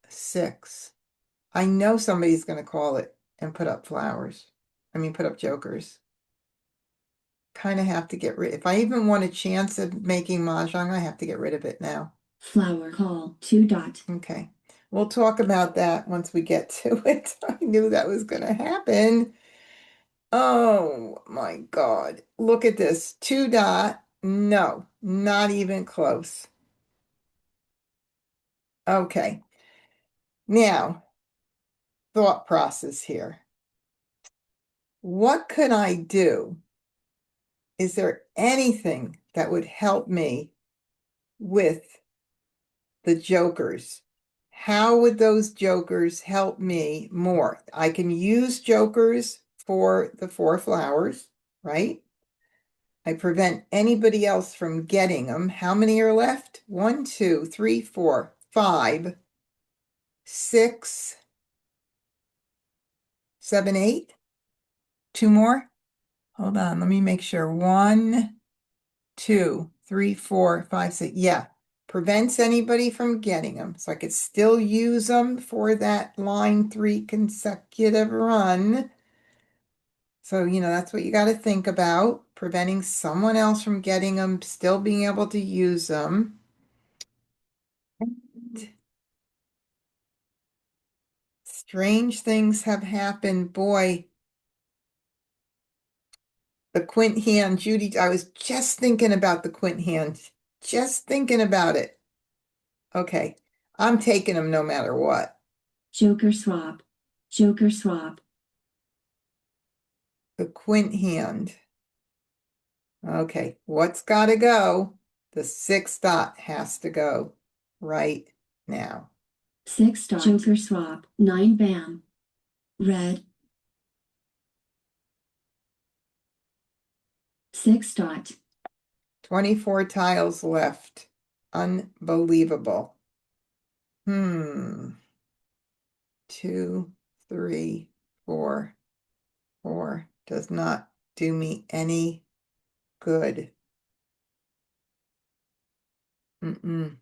6. I know somebody's gonna call it and put up flowers. I mean, put up jokers. Kind of have to get rid. If I even want a chance of making mahjong, I have to get rid of it now. Flower call, 2 dot. Okay. We'll talk about that once we get to it. I knew that was gonna happen. Oh my God. Look at this. 2 dot. No, not even close. Okay. Now, thought process here. What could I do? Is there anything that would help me with the jokers? How would those jokers help me more? I can use jokers for the 4 flowers, right? I prevent anybody else from getting them. How many are left? 1, 2, 3, 4, 5, 6, 7, 8. 2 more. Hold on, let me make sure. 1, 2, 3, 4, 5, 6. Yeah, prevents anybody from getting them. So I could still use them for that line 3 consecutive run. So, that's what you got to think about. Preventing someone else from getting them, still being able to use them. Strange things have happened. Boy, the quint hand, Judy, I was just thinking about the quint hand. Just thinking about it. Okay, I'm taking them no matter what. Joker swap, joker swap. The quint hand. Okay, what's got to go? The 6 dot has to go right now. 6 dot, joker swap, 9 bam. Red, 6 dot. 24 tiles left. Unbelievable. 2, 3, 4, 4 does not do me any good. Mm-mm.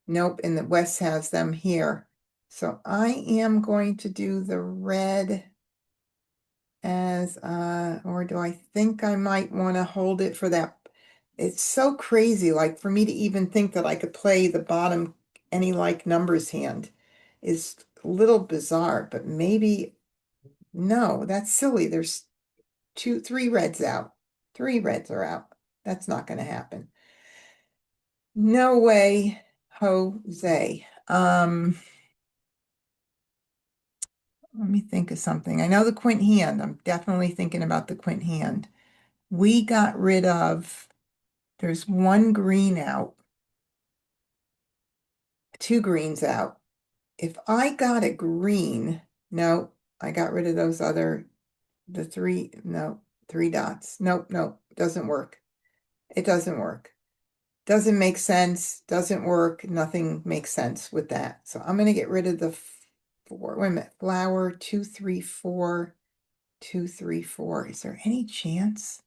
Nope, and the West has them here. So I am going to do the red as, or do I think I might want to hold it for that? It's so crazy, like for me to even think that I could play the bottom any like numbers hand is a little bizarre, but maybe, no, that's silly. There's three reds out. Three reds are out. That's not going to happen. No way, Jose. Let me think of something. I know the quint hand. I'm definitely thinking about the quint hand. We got rid of, there's one green out, two greens out. If I got a green, no, I got rid of those other, the three, no, three dots. Nope, nope, doesn't work. It doesn't work. Doesn't make sense, doesn't work. Nothing makes sense with that. So I'm going to get rid of the four. Wait a minute. Flower, 2, 3, 4, 2, 3, 4. Is there any chance?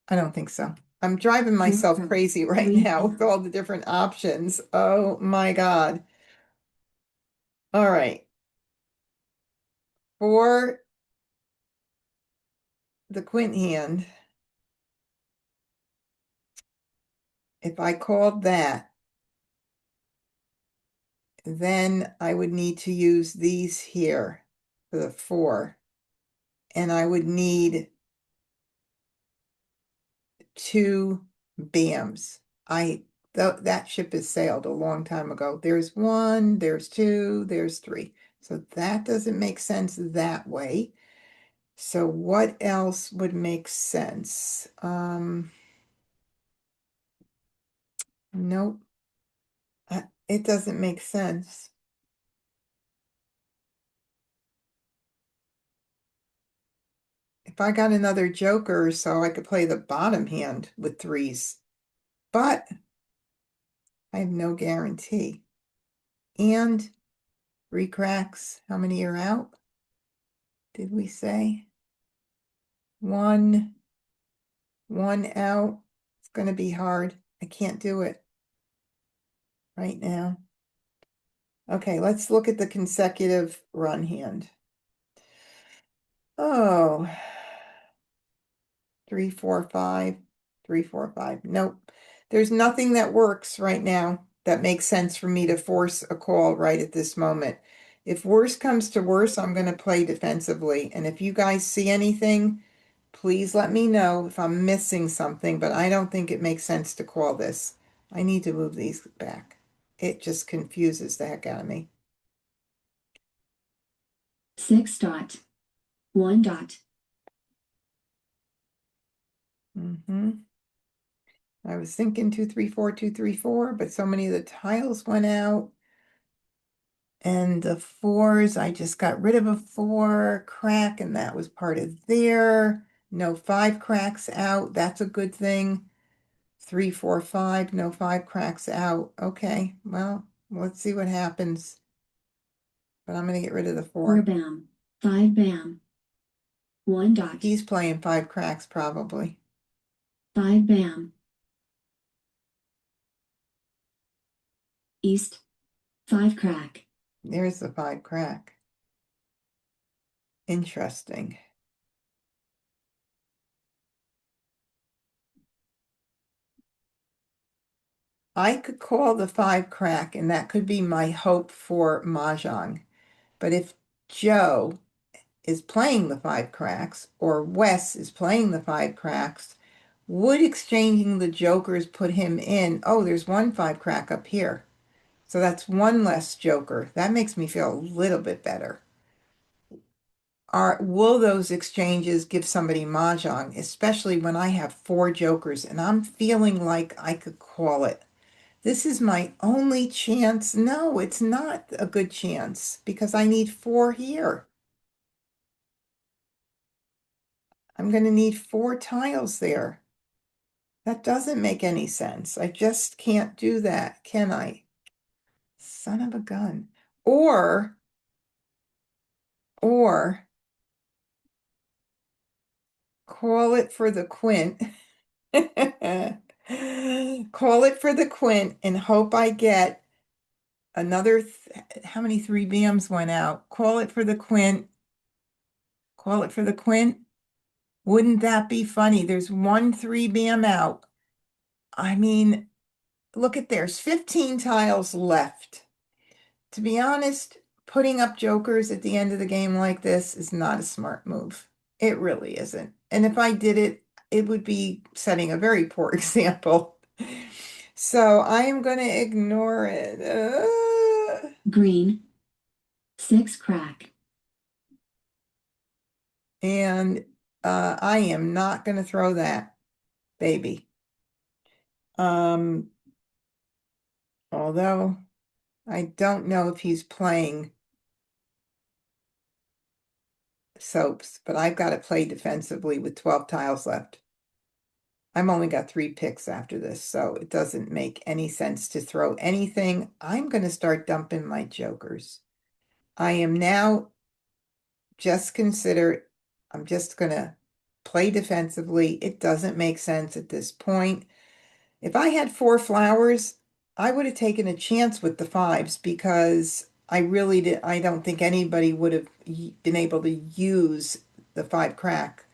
I don't think so. I'm driving myself crazy right now with all the different options. Oh my God. All right. For the quint hand, if I called that, then I would need to use these here for the 4. And I would need 2 BAMs. That ship has sailed a long time ago. There's 1, there's 2, there's 3. So that doesn't make sense that way. So what else would make sense? Nope. It doesn't make sense. If I got another joker, so I could play the bottom hand with 3s, but I have no guarantee. And 3 cracks, how many are out? Did we say? 1 out. It's going to be hard. I can't do it right now. Okay, let's look at the consecutive run hand. Oh, 3, 4, 5, 3, 4, 5. Nope. There's nothing that works right now that makes sense for me to force a call right at this moment. If worse comes to worse, I'm going to play defensively. And if you guys see anything, please let me know if I'm missing something, but I don't think it makes sense to call this. I need to move these back. It just confuses the heck out of me. 6 dot. 1 dot. I was thinking 2, 3, 4, 2, 3, 4, but so many of the tiles went out. And the 4s, I just got rid of a 4 crack, and that was part of there. No 5 cracks out. That's a good thing. 3, 4, 5, no 5 cracks out. Okay, well, let's see what happens. But I'm going to get rid of the 4. 4 BAM. 5 BAM. 1 dot. He's playing 5 cracks probably. 5 BAM. East. 5 crack. There's the 5 crack. Interesting. I could call the 5 crack, and that could be my hope for Mah Jongg. But if Joe is playing the 5 cracks, or Wes is playing the 5 cracks, would exchanging the jokers put him in? Oh, there's 1 5 crack up here. So that's 1 less joker. That makes me feel a little bit better. Will those exchanges give somebody Mah Jongg, especially when I have 4 jokers and I'm feeling like I could call it? This is my only chance. No, it's not a good chance because I need 4 here. I'm going to need 4 tiles there. That doesn't make any sense. I just can't do that, can I? Son of a gun. Or call it for the quint. Call it for the quint and hope I get another, how many three bams went out? Call it for the quint. Call it for the quint. Wouldn't that be funny? There's one three bam out. I mean, look at there's 15 tiles left. To be honest, putting up jokers at the end of the game like this is not a smart move. It really isn't. And if I did it, it would be setting a very poor example. So I am going to ignore it. Green. 6 crack. And I am not going to throw that, baby. Although I don't know if he's playing soaps, but I've got to play defensively with 12 tiles left. I've only got 3 picks after this, so it doesn't make any sense to throw anything. I'm going to start dumping my jokers. I am now just consider, I'm just going to play defensively. It doesn't make sense at this point. If I had 4 flowers, I would have taken a chance with the 5s because I don't think anybody would have been able to use the 5 crack,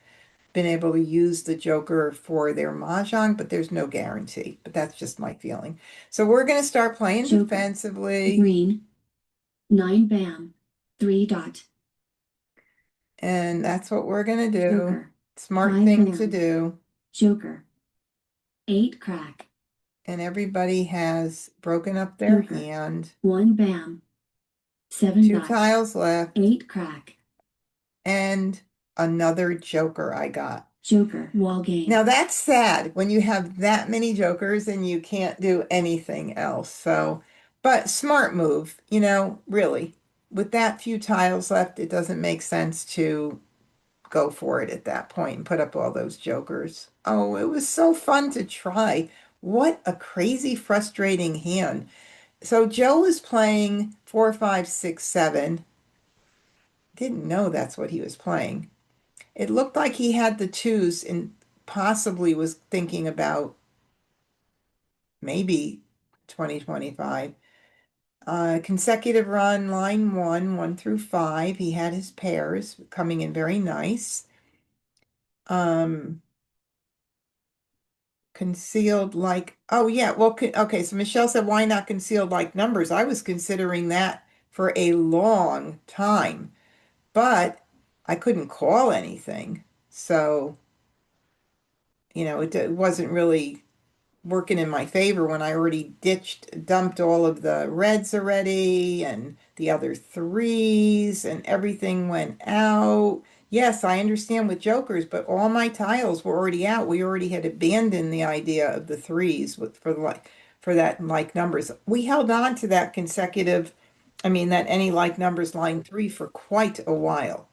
been able to use the joker for their mahjong, but there's no guarantee. But that's just my feeling. So we're going to start playing Joker. defensively. Green. 9 bam. 3 dot. And that's what we're going to do. Joker. Smart 5 thing bam. to do. Joker. 8 crack. And everybody has broken up their Joker. hand. 1 bam. 7 2 dot. tiles left. 8 crack. And another joker I got. Joker. Wall game. Now that's sad when you have that many jokers and you can't do anything else. So, but smart move, really. With that few tiles left, it doesn't make sense to go for it at that point and put up all those jokers. Oh, it was so fun to try. What a crazy, frustrating hand. So Joe was playing 4, 5, 6, 7. Didn't know that's what he was playing. It looked like he had the 2s and possibly was thinking about maybe 2025. Consecutive run, line 1, 1 through 5. He had his pairs coming in very nice. Concealed like, oh yeah, well, okay, so Michelle said, why not concealed like numbers? I was considering that for a long time, but I couldn't call anything. So, it wasn't really working in my favor when I already dumped all of the reds already and the other 3s and everything went out. Yes, I understand with jokers, but all my tiles were already out. We already had abandoned the idea of the 3s for that like numbers. We held on to that that any like numbers line 3 for quite a while,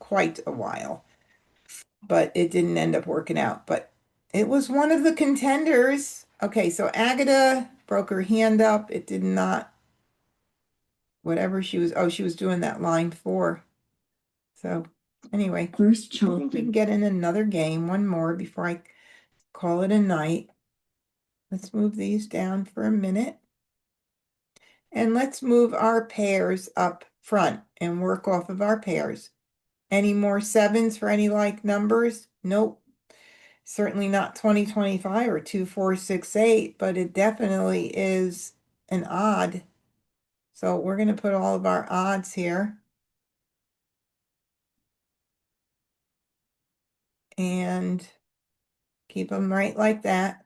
but it didn't end up working out. But it was one of the contenders. Okay, so Agatha broke her hand up. It did not, whatever she was doing that line 4. So anyway, First I think we can get in another game, one more before I call it a night. Let's move these down for a minute. And let's move our pairs up front and work off of our pairs. Any more 7s for any like numbers? Nope. Certainly not 2025 or 2468, but it definitely is an odd. So we're going to put all of our odds here. And keep them right like that.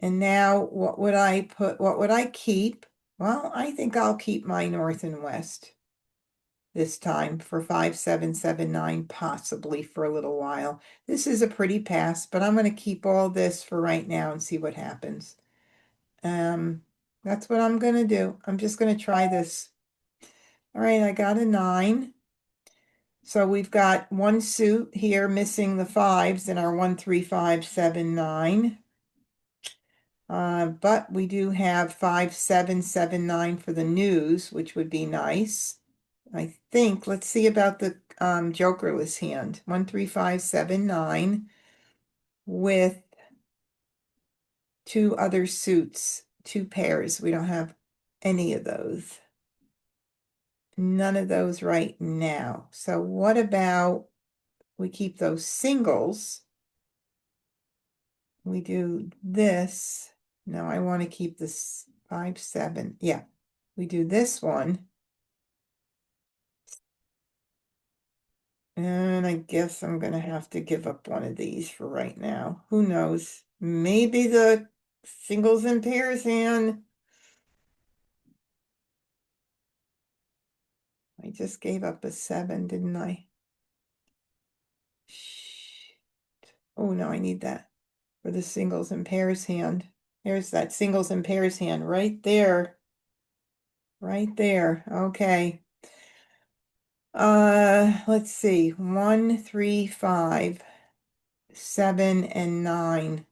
And now what would I put? What would I keep? Well, I think I'll keep my north and west this time for 5779, possibly for a little while. This is a pretty pass, but I'm going to keep all this for right now and see what happens. That's what I'm going to do. I'm just going to try this. All right, I got a 9. So we've got one suit here missing the 5s in our 13579. But we do have 5779 for the news, which would be nice. I think, let's see about the jokerless hand. 13579 with two other suits, two pairs. We don't have any of those. None of those right now. So what about we keep those singles? We do this. No, I want to keep this 5, 7. Yeah, we do this one. And I guess I'm going to have to give up one of these for right now. Who knows? Maybe the singles and pairs hand. I just gave up a 7, didn't I? Shh. Oh, no, I need that for the singles and pairs hand. There's that singles and pairs hand right there. Right there. Okay. Let's see. 1, 3, 5, 7, and 9.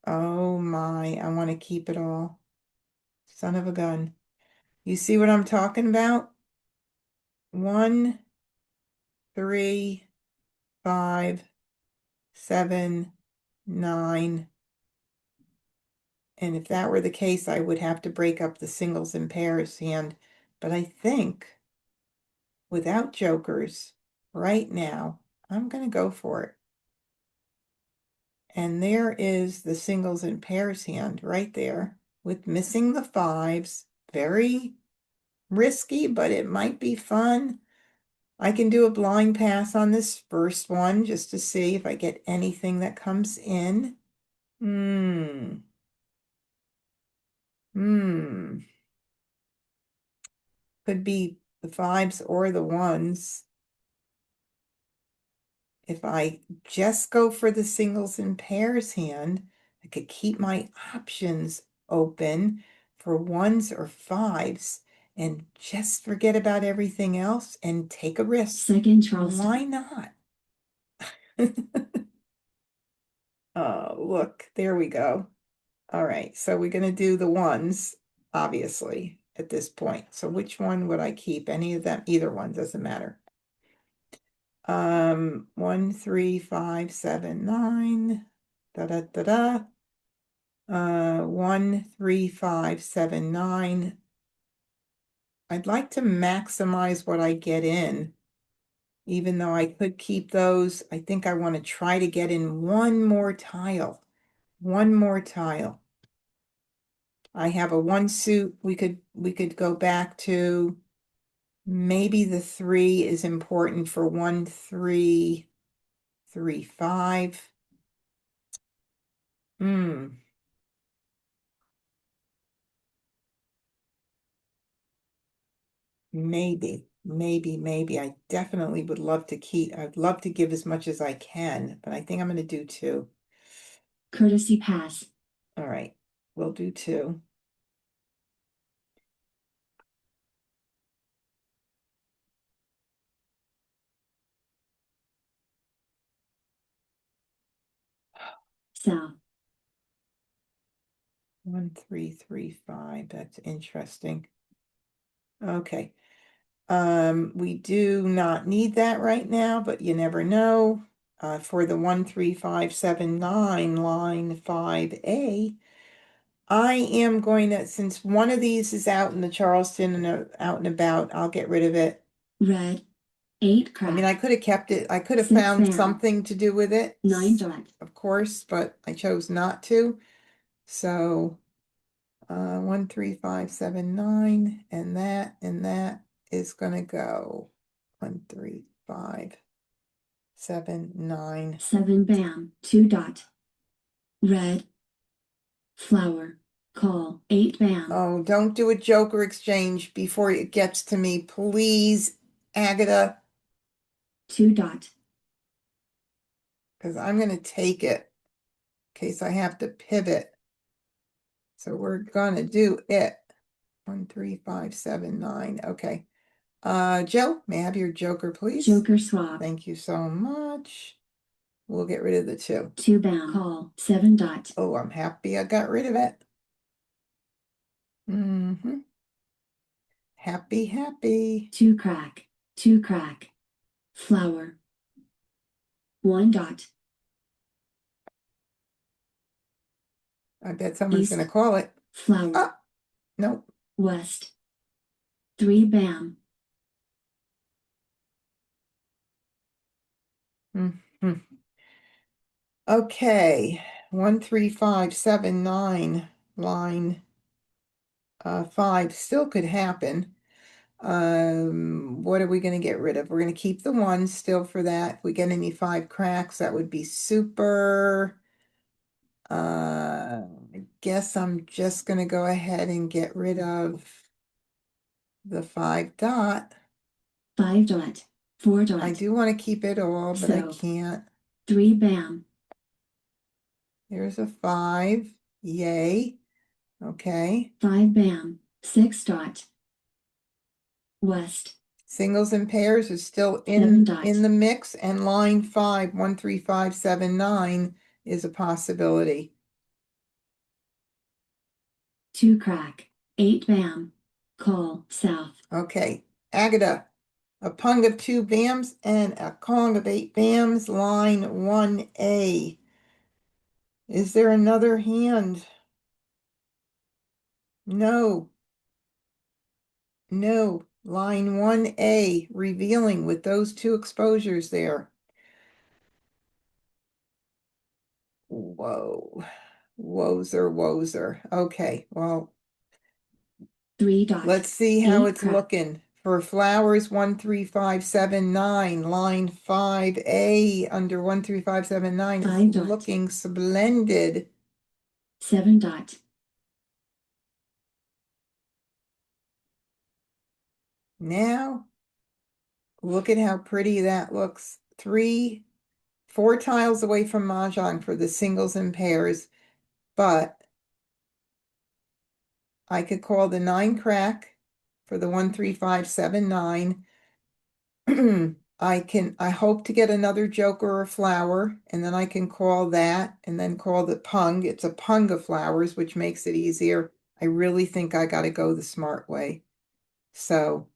Oh my, I want to keep it all. Son of a gun. You see what I'm talking about? 1, 3, 5, 7, 9. And if that were the case, I would have to break up the singles and pairs hand. But I think without jokers right now, I'm going to go for it. And there is the singles and pairs hand right there with missing the 5s. Very risky, but it might be fun. I can do a blind pass on this first one just to see if I get anything that comes in. Could be the 5s or the 1s. If I just go for the singles and pairs hand, I could keep my options open for 1s or 5s and just forget about everything else and take a risk. Second Charleston. Why not? Oh, look, there we go. All right, so we're going to do the 1s, obviously, at this point. So which one would I keep? Any of them? Either one, doesn't matter. 1, 3, 5, 7, 9. Da da da da. 1, 3, 5, 7, 9. I'd like to maximize what I get in, even though I could keep those. I think I want to try to get in one more tile. One more tile. I have a 1 suit. We could go back to maybe the 3 is important for 1, 3, 3, 5. Maybe. I definitely would love to keep, I'd love to give as much as I can, but I think I'm going to do 2. Courtesy pass. All right, we'll do 2. South. 1, 3, 3, 5. That's interesting. Okay. We do not need that right now, but you never know. For the 1, 3, 5, 7, 9 line 5A, I am going to, since one of these is out in the Charleston and out and about, I'll get rid of it. Red. 8 I crack. mean, I could have kept it. I could have 6 found bam. something to do with it, 9 dot. of course, but I chose not to. So, 1, 3, 5, 7, 9, and that is gonna go 1, 3, 5, 7, 9. 7 bam. 2 dot. Red. Flower. Call. 8 bam. Oh, don't do a joker exchange before it gets to me, please, Agatha, 2 dot. because I'm gonna take it in case I have to pivot. So we're gonna do it. 1, 3, 5, 7, 9. Okay. Joe, may I have your joker, please? Joker swap. Thank you so much. We'll get rid of the 2. 2 bam. Call. 7 dot. Oh, I'm happy I got rid of it. Happy. 2 crack. 2 crack. Flower. 1 dot. I bet someone's East, going to call it. flower. Oh, nope. West. 3 bam. Mhm. Okay, 13579 line 5 still could happen. What are we going to get rid of? We're going to keep the one still for that. If we get any 5 cracks, that would be super. I guess I'm just going to go ahead and get rid of the 5 dot. 5 dot. 4 I dot. do want to keep it all, but I So, can't. 3 bam. There's a 5. Yay. Okay. 5 bam. 6 dot. West. Singles and pairs is still 7 in dot. the mix, and line 5, 13579 is a possibility. 2 crack. 8 bam. Call south. Okay. Agata, a pung of 2 bams and a kong of 8 bams, line 1A. Is there another hand? No. No. Line 1A, revealing with those 2 exposures there. Whoa. Wozer. Okay, well, 3 dot. let's see how 8 it's crack. looking. For flowers, 13579, line 5A under 13579 is 5 dot. looking splendid. 7 dot. Now, look at how pretty that looks. 4 tiles away from Mah Jongg for the singles and pairs, but I could call the 9 crack for the 13579. I hope to get another joker or flower, and then I can call that and then call the pung. It's a pung of flowers, which makes it easier. I really think I got to go the smart way. So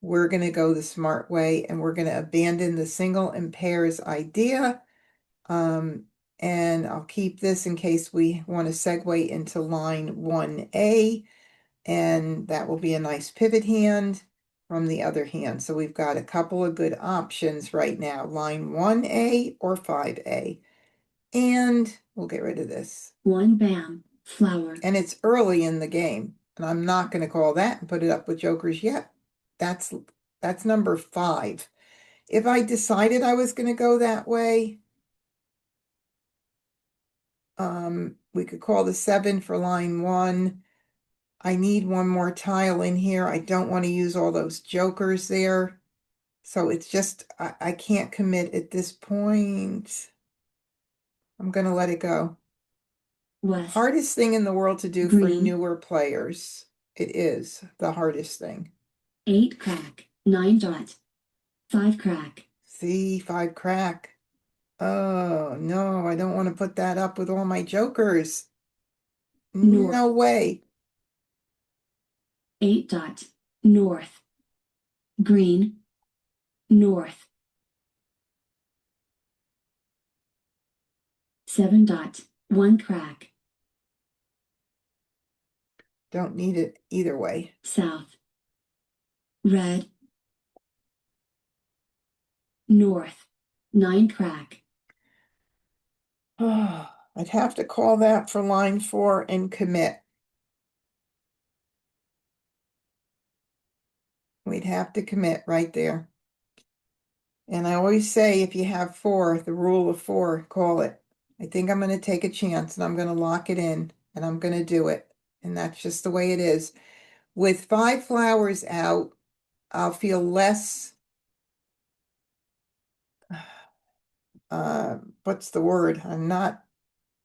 we're going to go the smart way, and we're going to abandon the single and pairs idea. And I'll keep this in case we want to segue into line 1A, and that will be a nice pivot hand from the other hand. So we've got a couple of good options right now, line 1A or 5A. And we'll get rid of this. 1 bam. Flower. And it's early in the game, and I'm not going to call that and put it up with jokers yet. That's number 5. If I decided I was going to go that way, we could call the 7 for line 1. I need one more tile in here. I don't want to use all those jokers there. So it's just, I can't commit at this point. I'm going to let it go. West. Hardest thing in the world to do for Green. newer players. It is the hardest thing. 8 crack. 9 dot. 5 crack. See, 5 crack. Oh, no, I don't want to put that up with all my jokers. North. No way. 8 dot. North. Green. North. 7 dot. 1 crack. Don't need it either way. South. Red. North. 9 crack. Oh, I'd have to call that for line 4 and commit. We'd have to commit right there. And I always say, if you have 4, the rule of 4, call it. I think I'm going to take a chance and I'm going to lock it in and I'm going to do it. And that's just the way it is. With 5 flowers out, I'll feel less, what's the word? I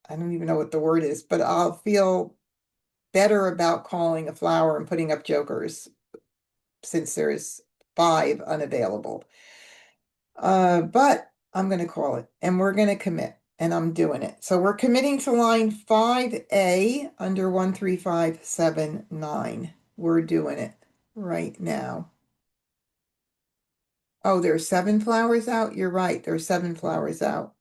don't even know what the word is, but I'll feel better about calling a flower and putting up jokers since there's 5 unavailable. But I'm going to call it and we're going to commit and I'm doing it. So we're committing to line 5A under 13579. We're doing it right now. Oh, there's 7 flowers out? You're right. There's 7 flowers out.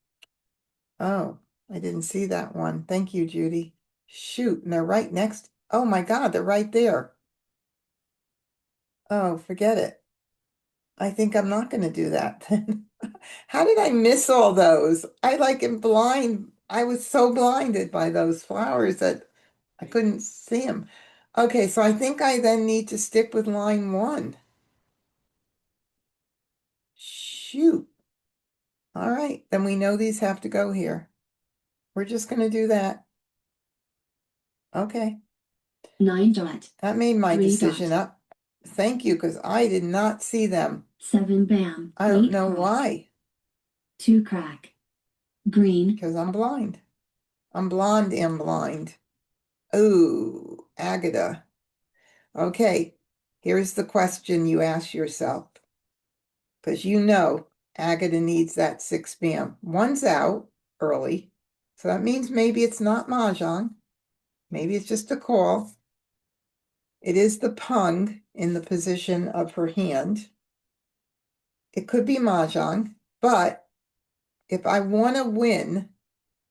Oh, I didn't see that one. Thank you, Judy. Shoot, and they're right next. Oh my God, they're right there. Oh, forget it. I think I'm not going to do that then. How did I miss all those? I like am blind. I was so blinded by those flowers that I couldn't see them. Okay, so I think I then need to stick with line one. Shoot. All right, then we know these have to go here. We're just going to do that. Okay, 9 dot. that made my 3 decision dot. up. Thank you, because I did not see them. 7 bam. I don't 8 know cross. why, 2 crack. Green. because I'm blind. I'm blonde and blind. Ooh, Agata. Okay, here's the question you ask yourself, because you know Agata needs that 6 p.m. One's out early, so that means maybe it's not Mah Jongg. Maybe it's just a call. It is the pung in the position of her hand. It could be Mah Jongg, but if I want to win,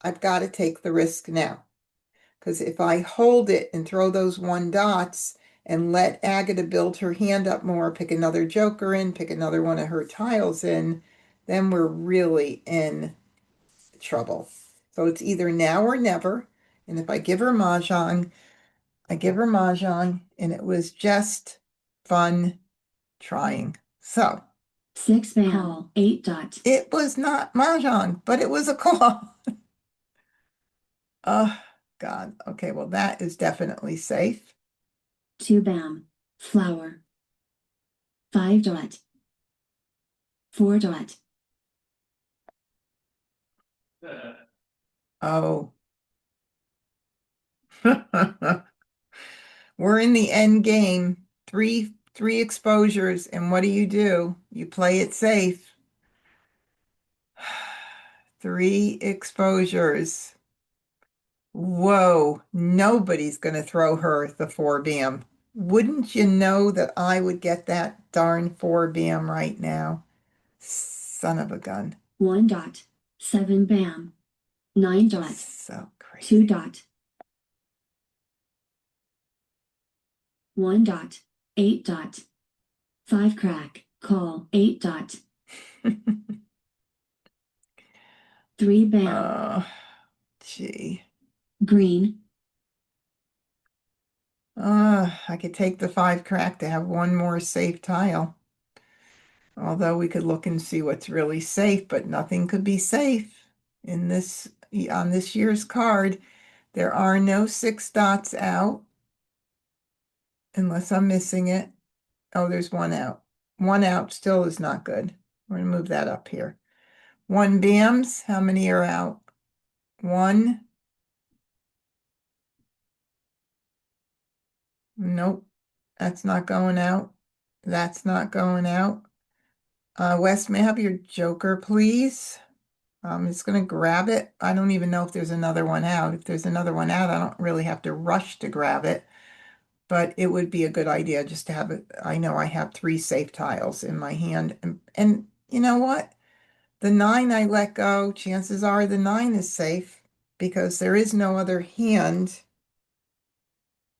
I've got to take the risk now. Because if I hold it and throw those 1 dots and let Agata build her hand up more, pick another joker in, pick another one of her tiles in, then we're really in trouble. So it's either now or never. And if I give her Mahjong, I give her Mahjong, and it was just fun trying. So 6 bam. Call. 8 dot. it was not Mahjong, but it was a call. Oh, God. Okay, well, that is definitely safe. 2 bam. Flower. 5 dot. 4 dot. Oh. We're in the end game. Three exposures, and what do? You play it safe. 3 exposures. Whoa, nobody's going to throw her the 4 bam. Wouldn't you know that I would get that darn 4 bam right now? Son of a gun. 1 dot. 7 bam. 9 dot. So crazy. 2 dot. 1 dot. 8 dot. 5 crack. Call. 8 dot. 3 bam. Oh, gee. Green. I could take the 5 crack to have one more safe tile. Although we could look and see what's really safe, but nothing could be safe in this on this year's card. There are no 6 dots out unless I'm missing it. Oh, there's 1 out. 1 out still is not good. We're gonna move that up here. 1 bams. How many are out? 1. Nope. That's not going out. That's not going out. Wes, may I have your joker, please? I'm just going to grab it. I don't even know if there's another one out. If there's another one out, I don't really have to rush to grab it, but it would be a good idea just to have it. I know I have 3 safe tiles in my hand. And you know what? The 9 I let go, chances are the 9 is safe because there is no other hand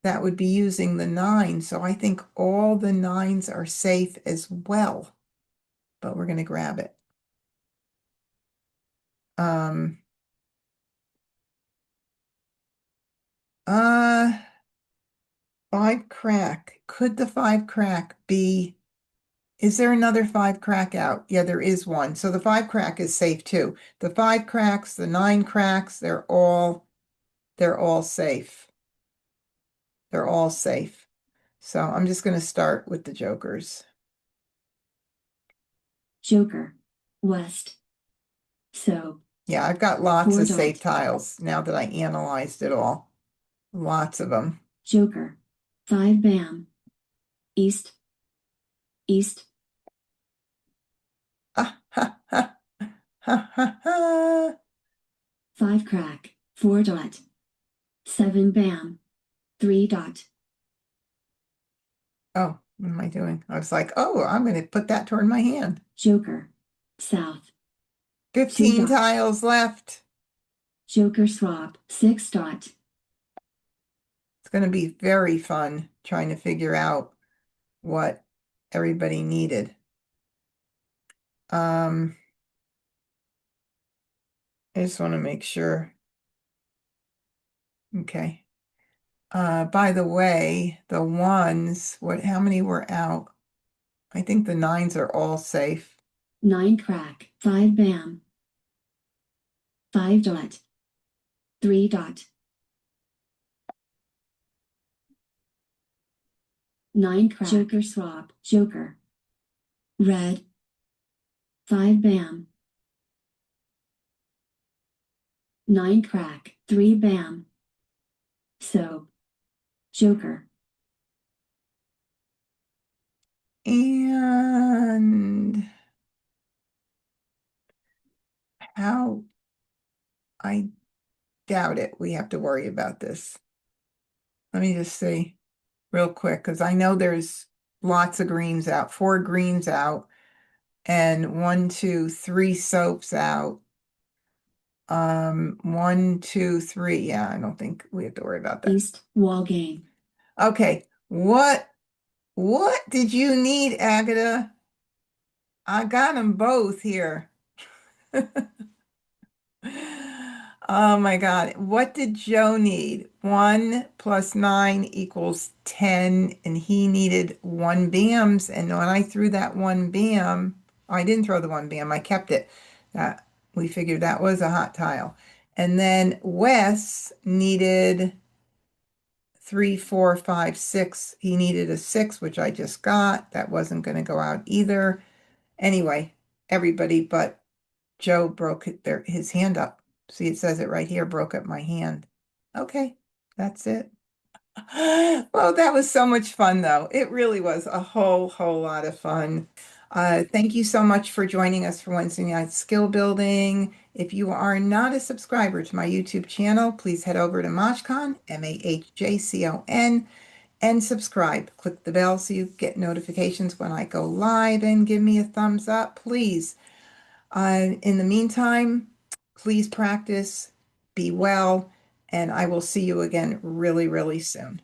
that would be using the 9. So I think all the 9s are safe as well, but we're going to grab it. Um, uh, 5 crack. Could the 5 crack be, is there another 5 crack out? Yeah, there is one. So the 5 crack is safe too. The 5 cracks, the 9 cracks, they're all safe. They're all safe. So I'm just going to start with the jokers. Joker. West. So. Yeah, I've got lots 4 of safe dot. tiles now that I analyzed it all. Lots of them. Joker. 5 bam. East. East. Ah, ha, ha, ha, ha, ha. 5 crack. 4 dot. 7 bam. 3 dot. Oh, what am I doing? I was like, oh, I'm going to put that toward my hand. Joker. South. 2 15 dot. tiles left. Joker swap. 6 dot. It's going to be very fun trying to figure out what everybody needed. I just want to make sure. Okay. By the way, the ones, how many were out? I think the nines are all safe. 9 crack, 5 bam, 5 dot, 3 dot, 9 crack, joker swap, joker, red, 5 bam, 9 crack, 3 bam, soap, joker, And how, I doubt it. We have to worry about this. Let me just see real quick, because I know there's lots of greens out, 4 greens out, and 1, 2, 3 soaps out. 1, 2, 3. Yeah, I don't think we have to worry about that. east, wall game, Okay, what did you need, Agatha? I got them both here. Oh my God. What did Joe need? 1 + 9 = 10, and he needed 1 BAMs. And when I threw that 1 BAM, I didn't throw the 1 BAM, I kept it. We figured that was a hot tile. And then Wes needed 3, 4, 5, 6. He needed a 6, which I just got. That wasn't going to go out either. Anyway, everybody but Joe broke his hand up. See, it says it right here, broke up my hand. Okay, that's it. Well, that was so much fun, though. It really was a whole lot of fun. Thank you so much for joining us for Wednesday Night Skill Building. If you are not a subscriber to my YouTube channel, please head over to MahjCon, MahjCon, and subscribe. Click the bell so you get notifications when I go live, and give me a thumbs up, please. In the meantime, please practice, be well, and I will see you again really, really soon.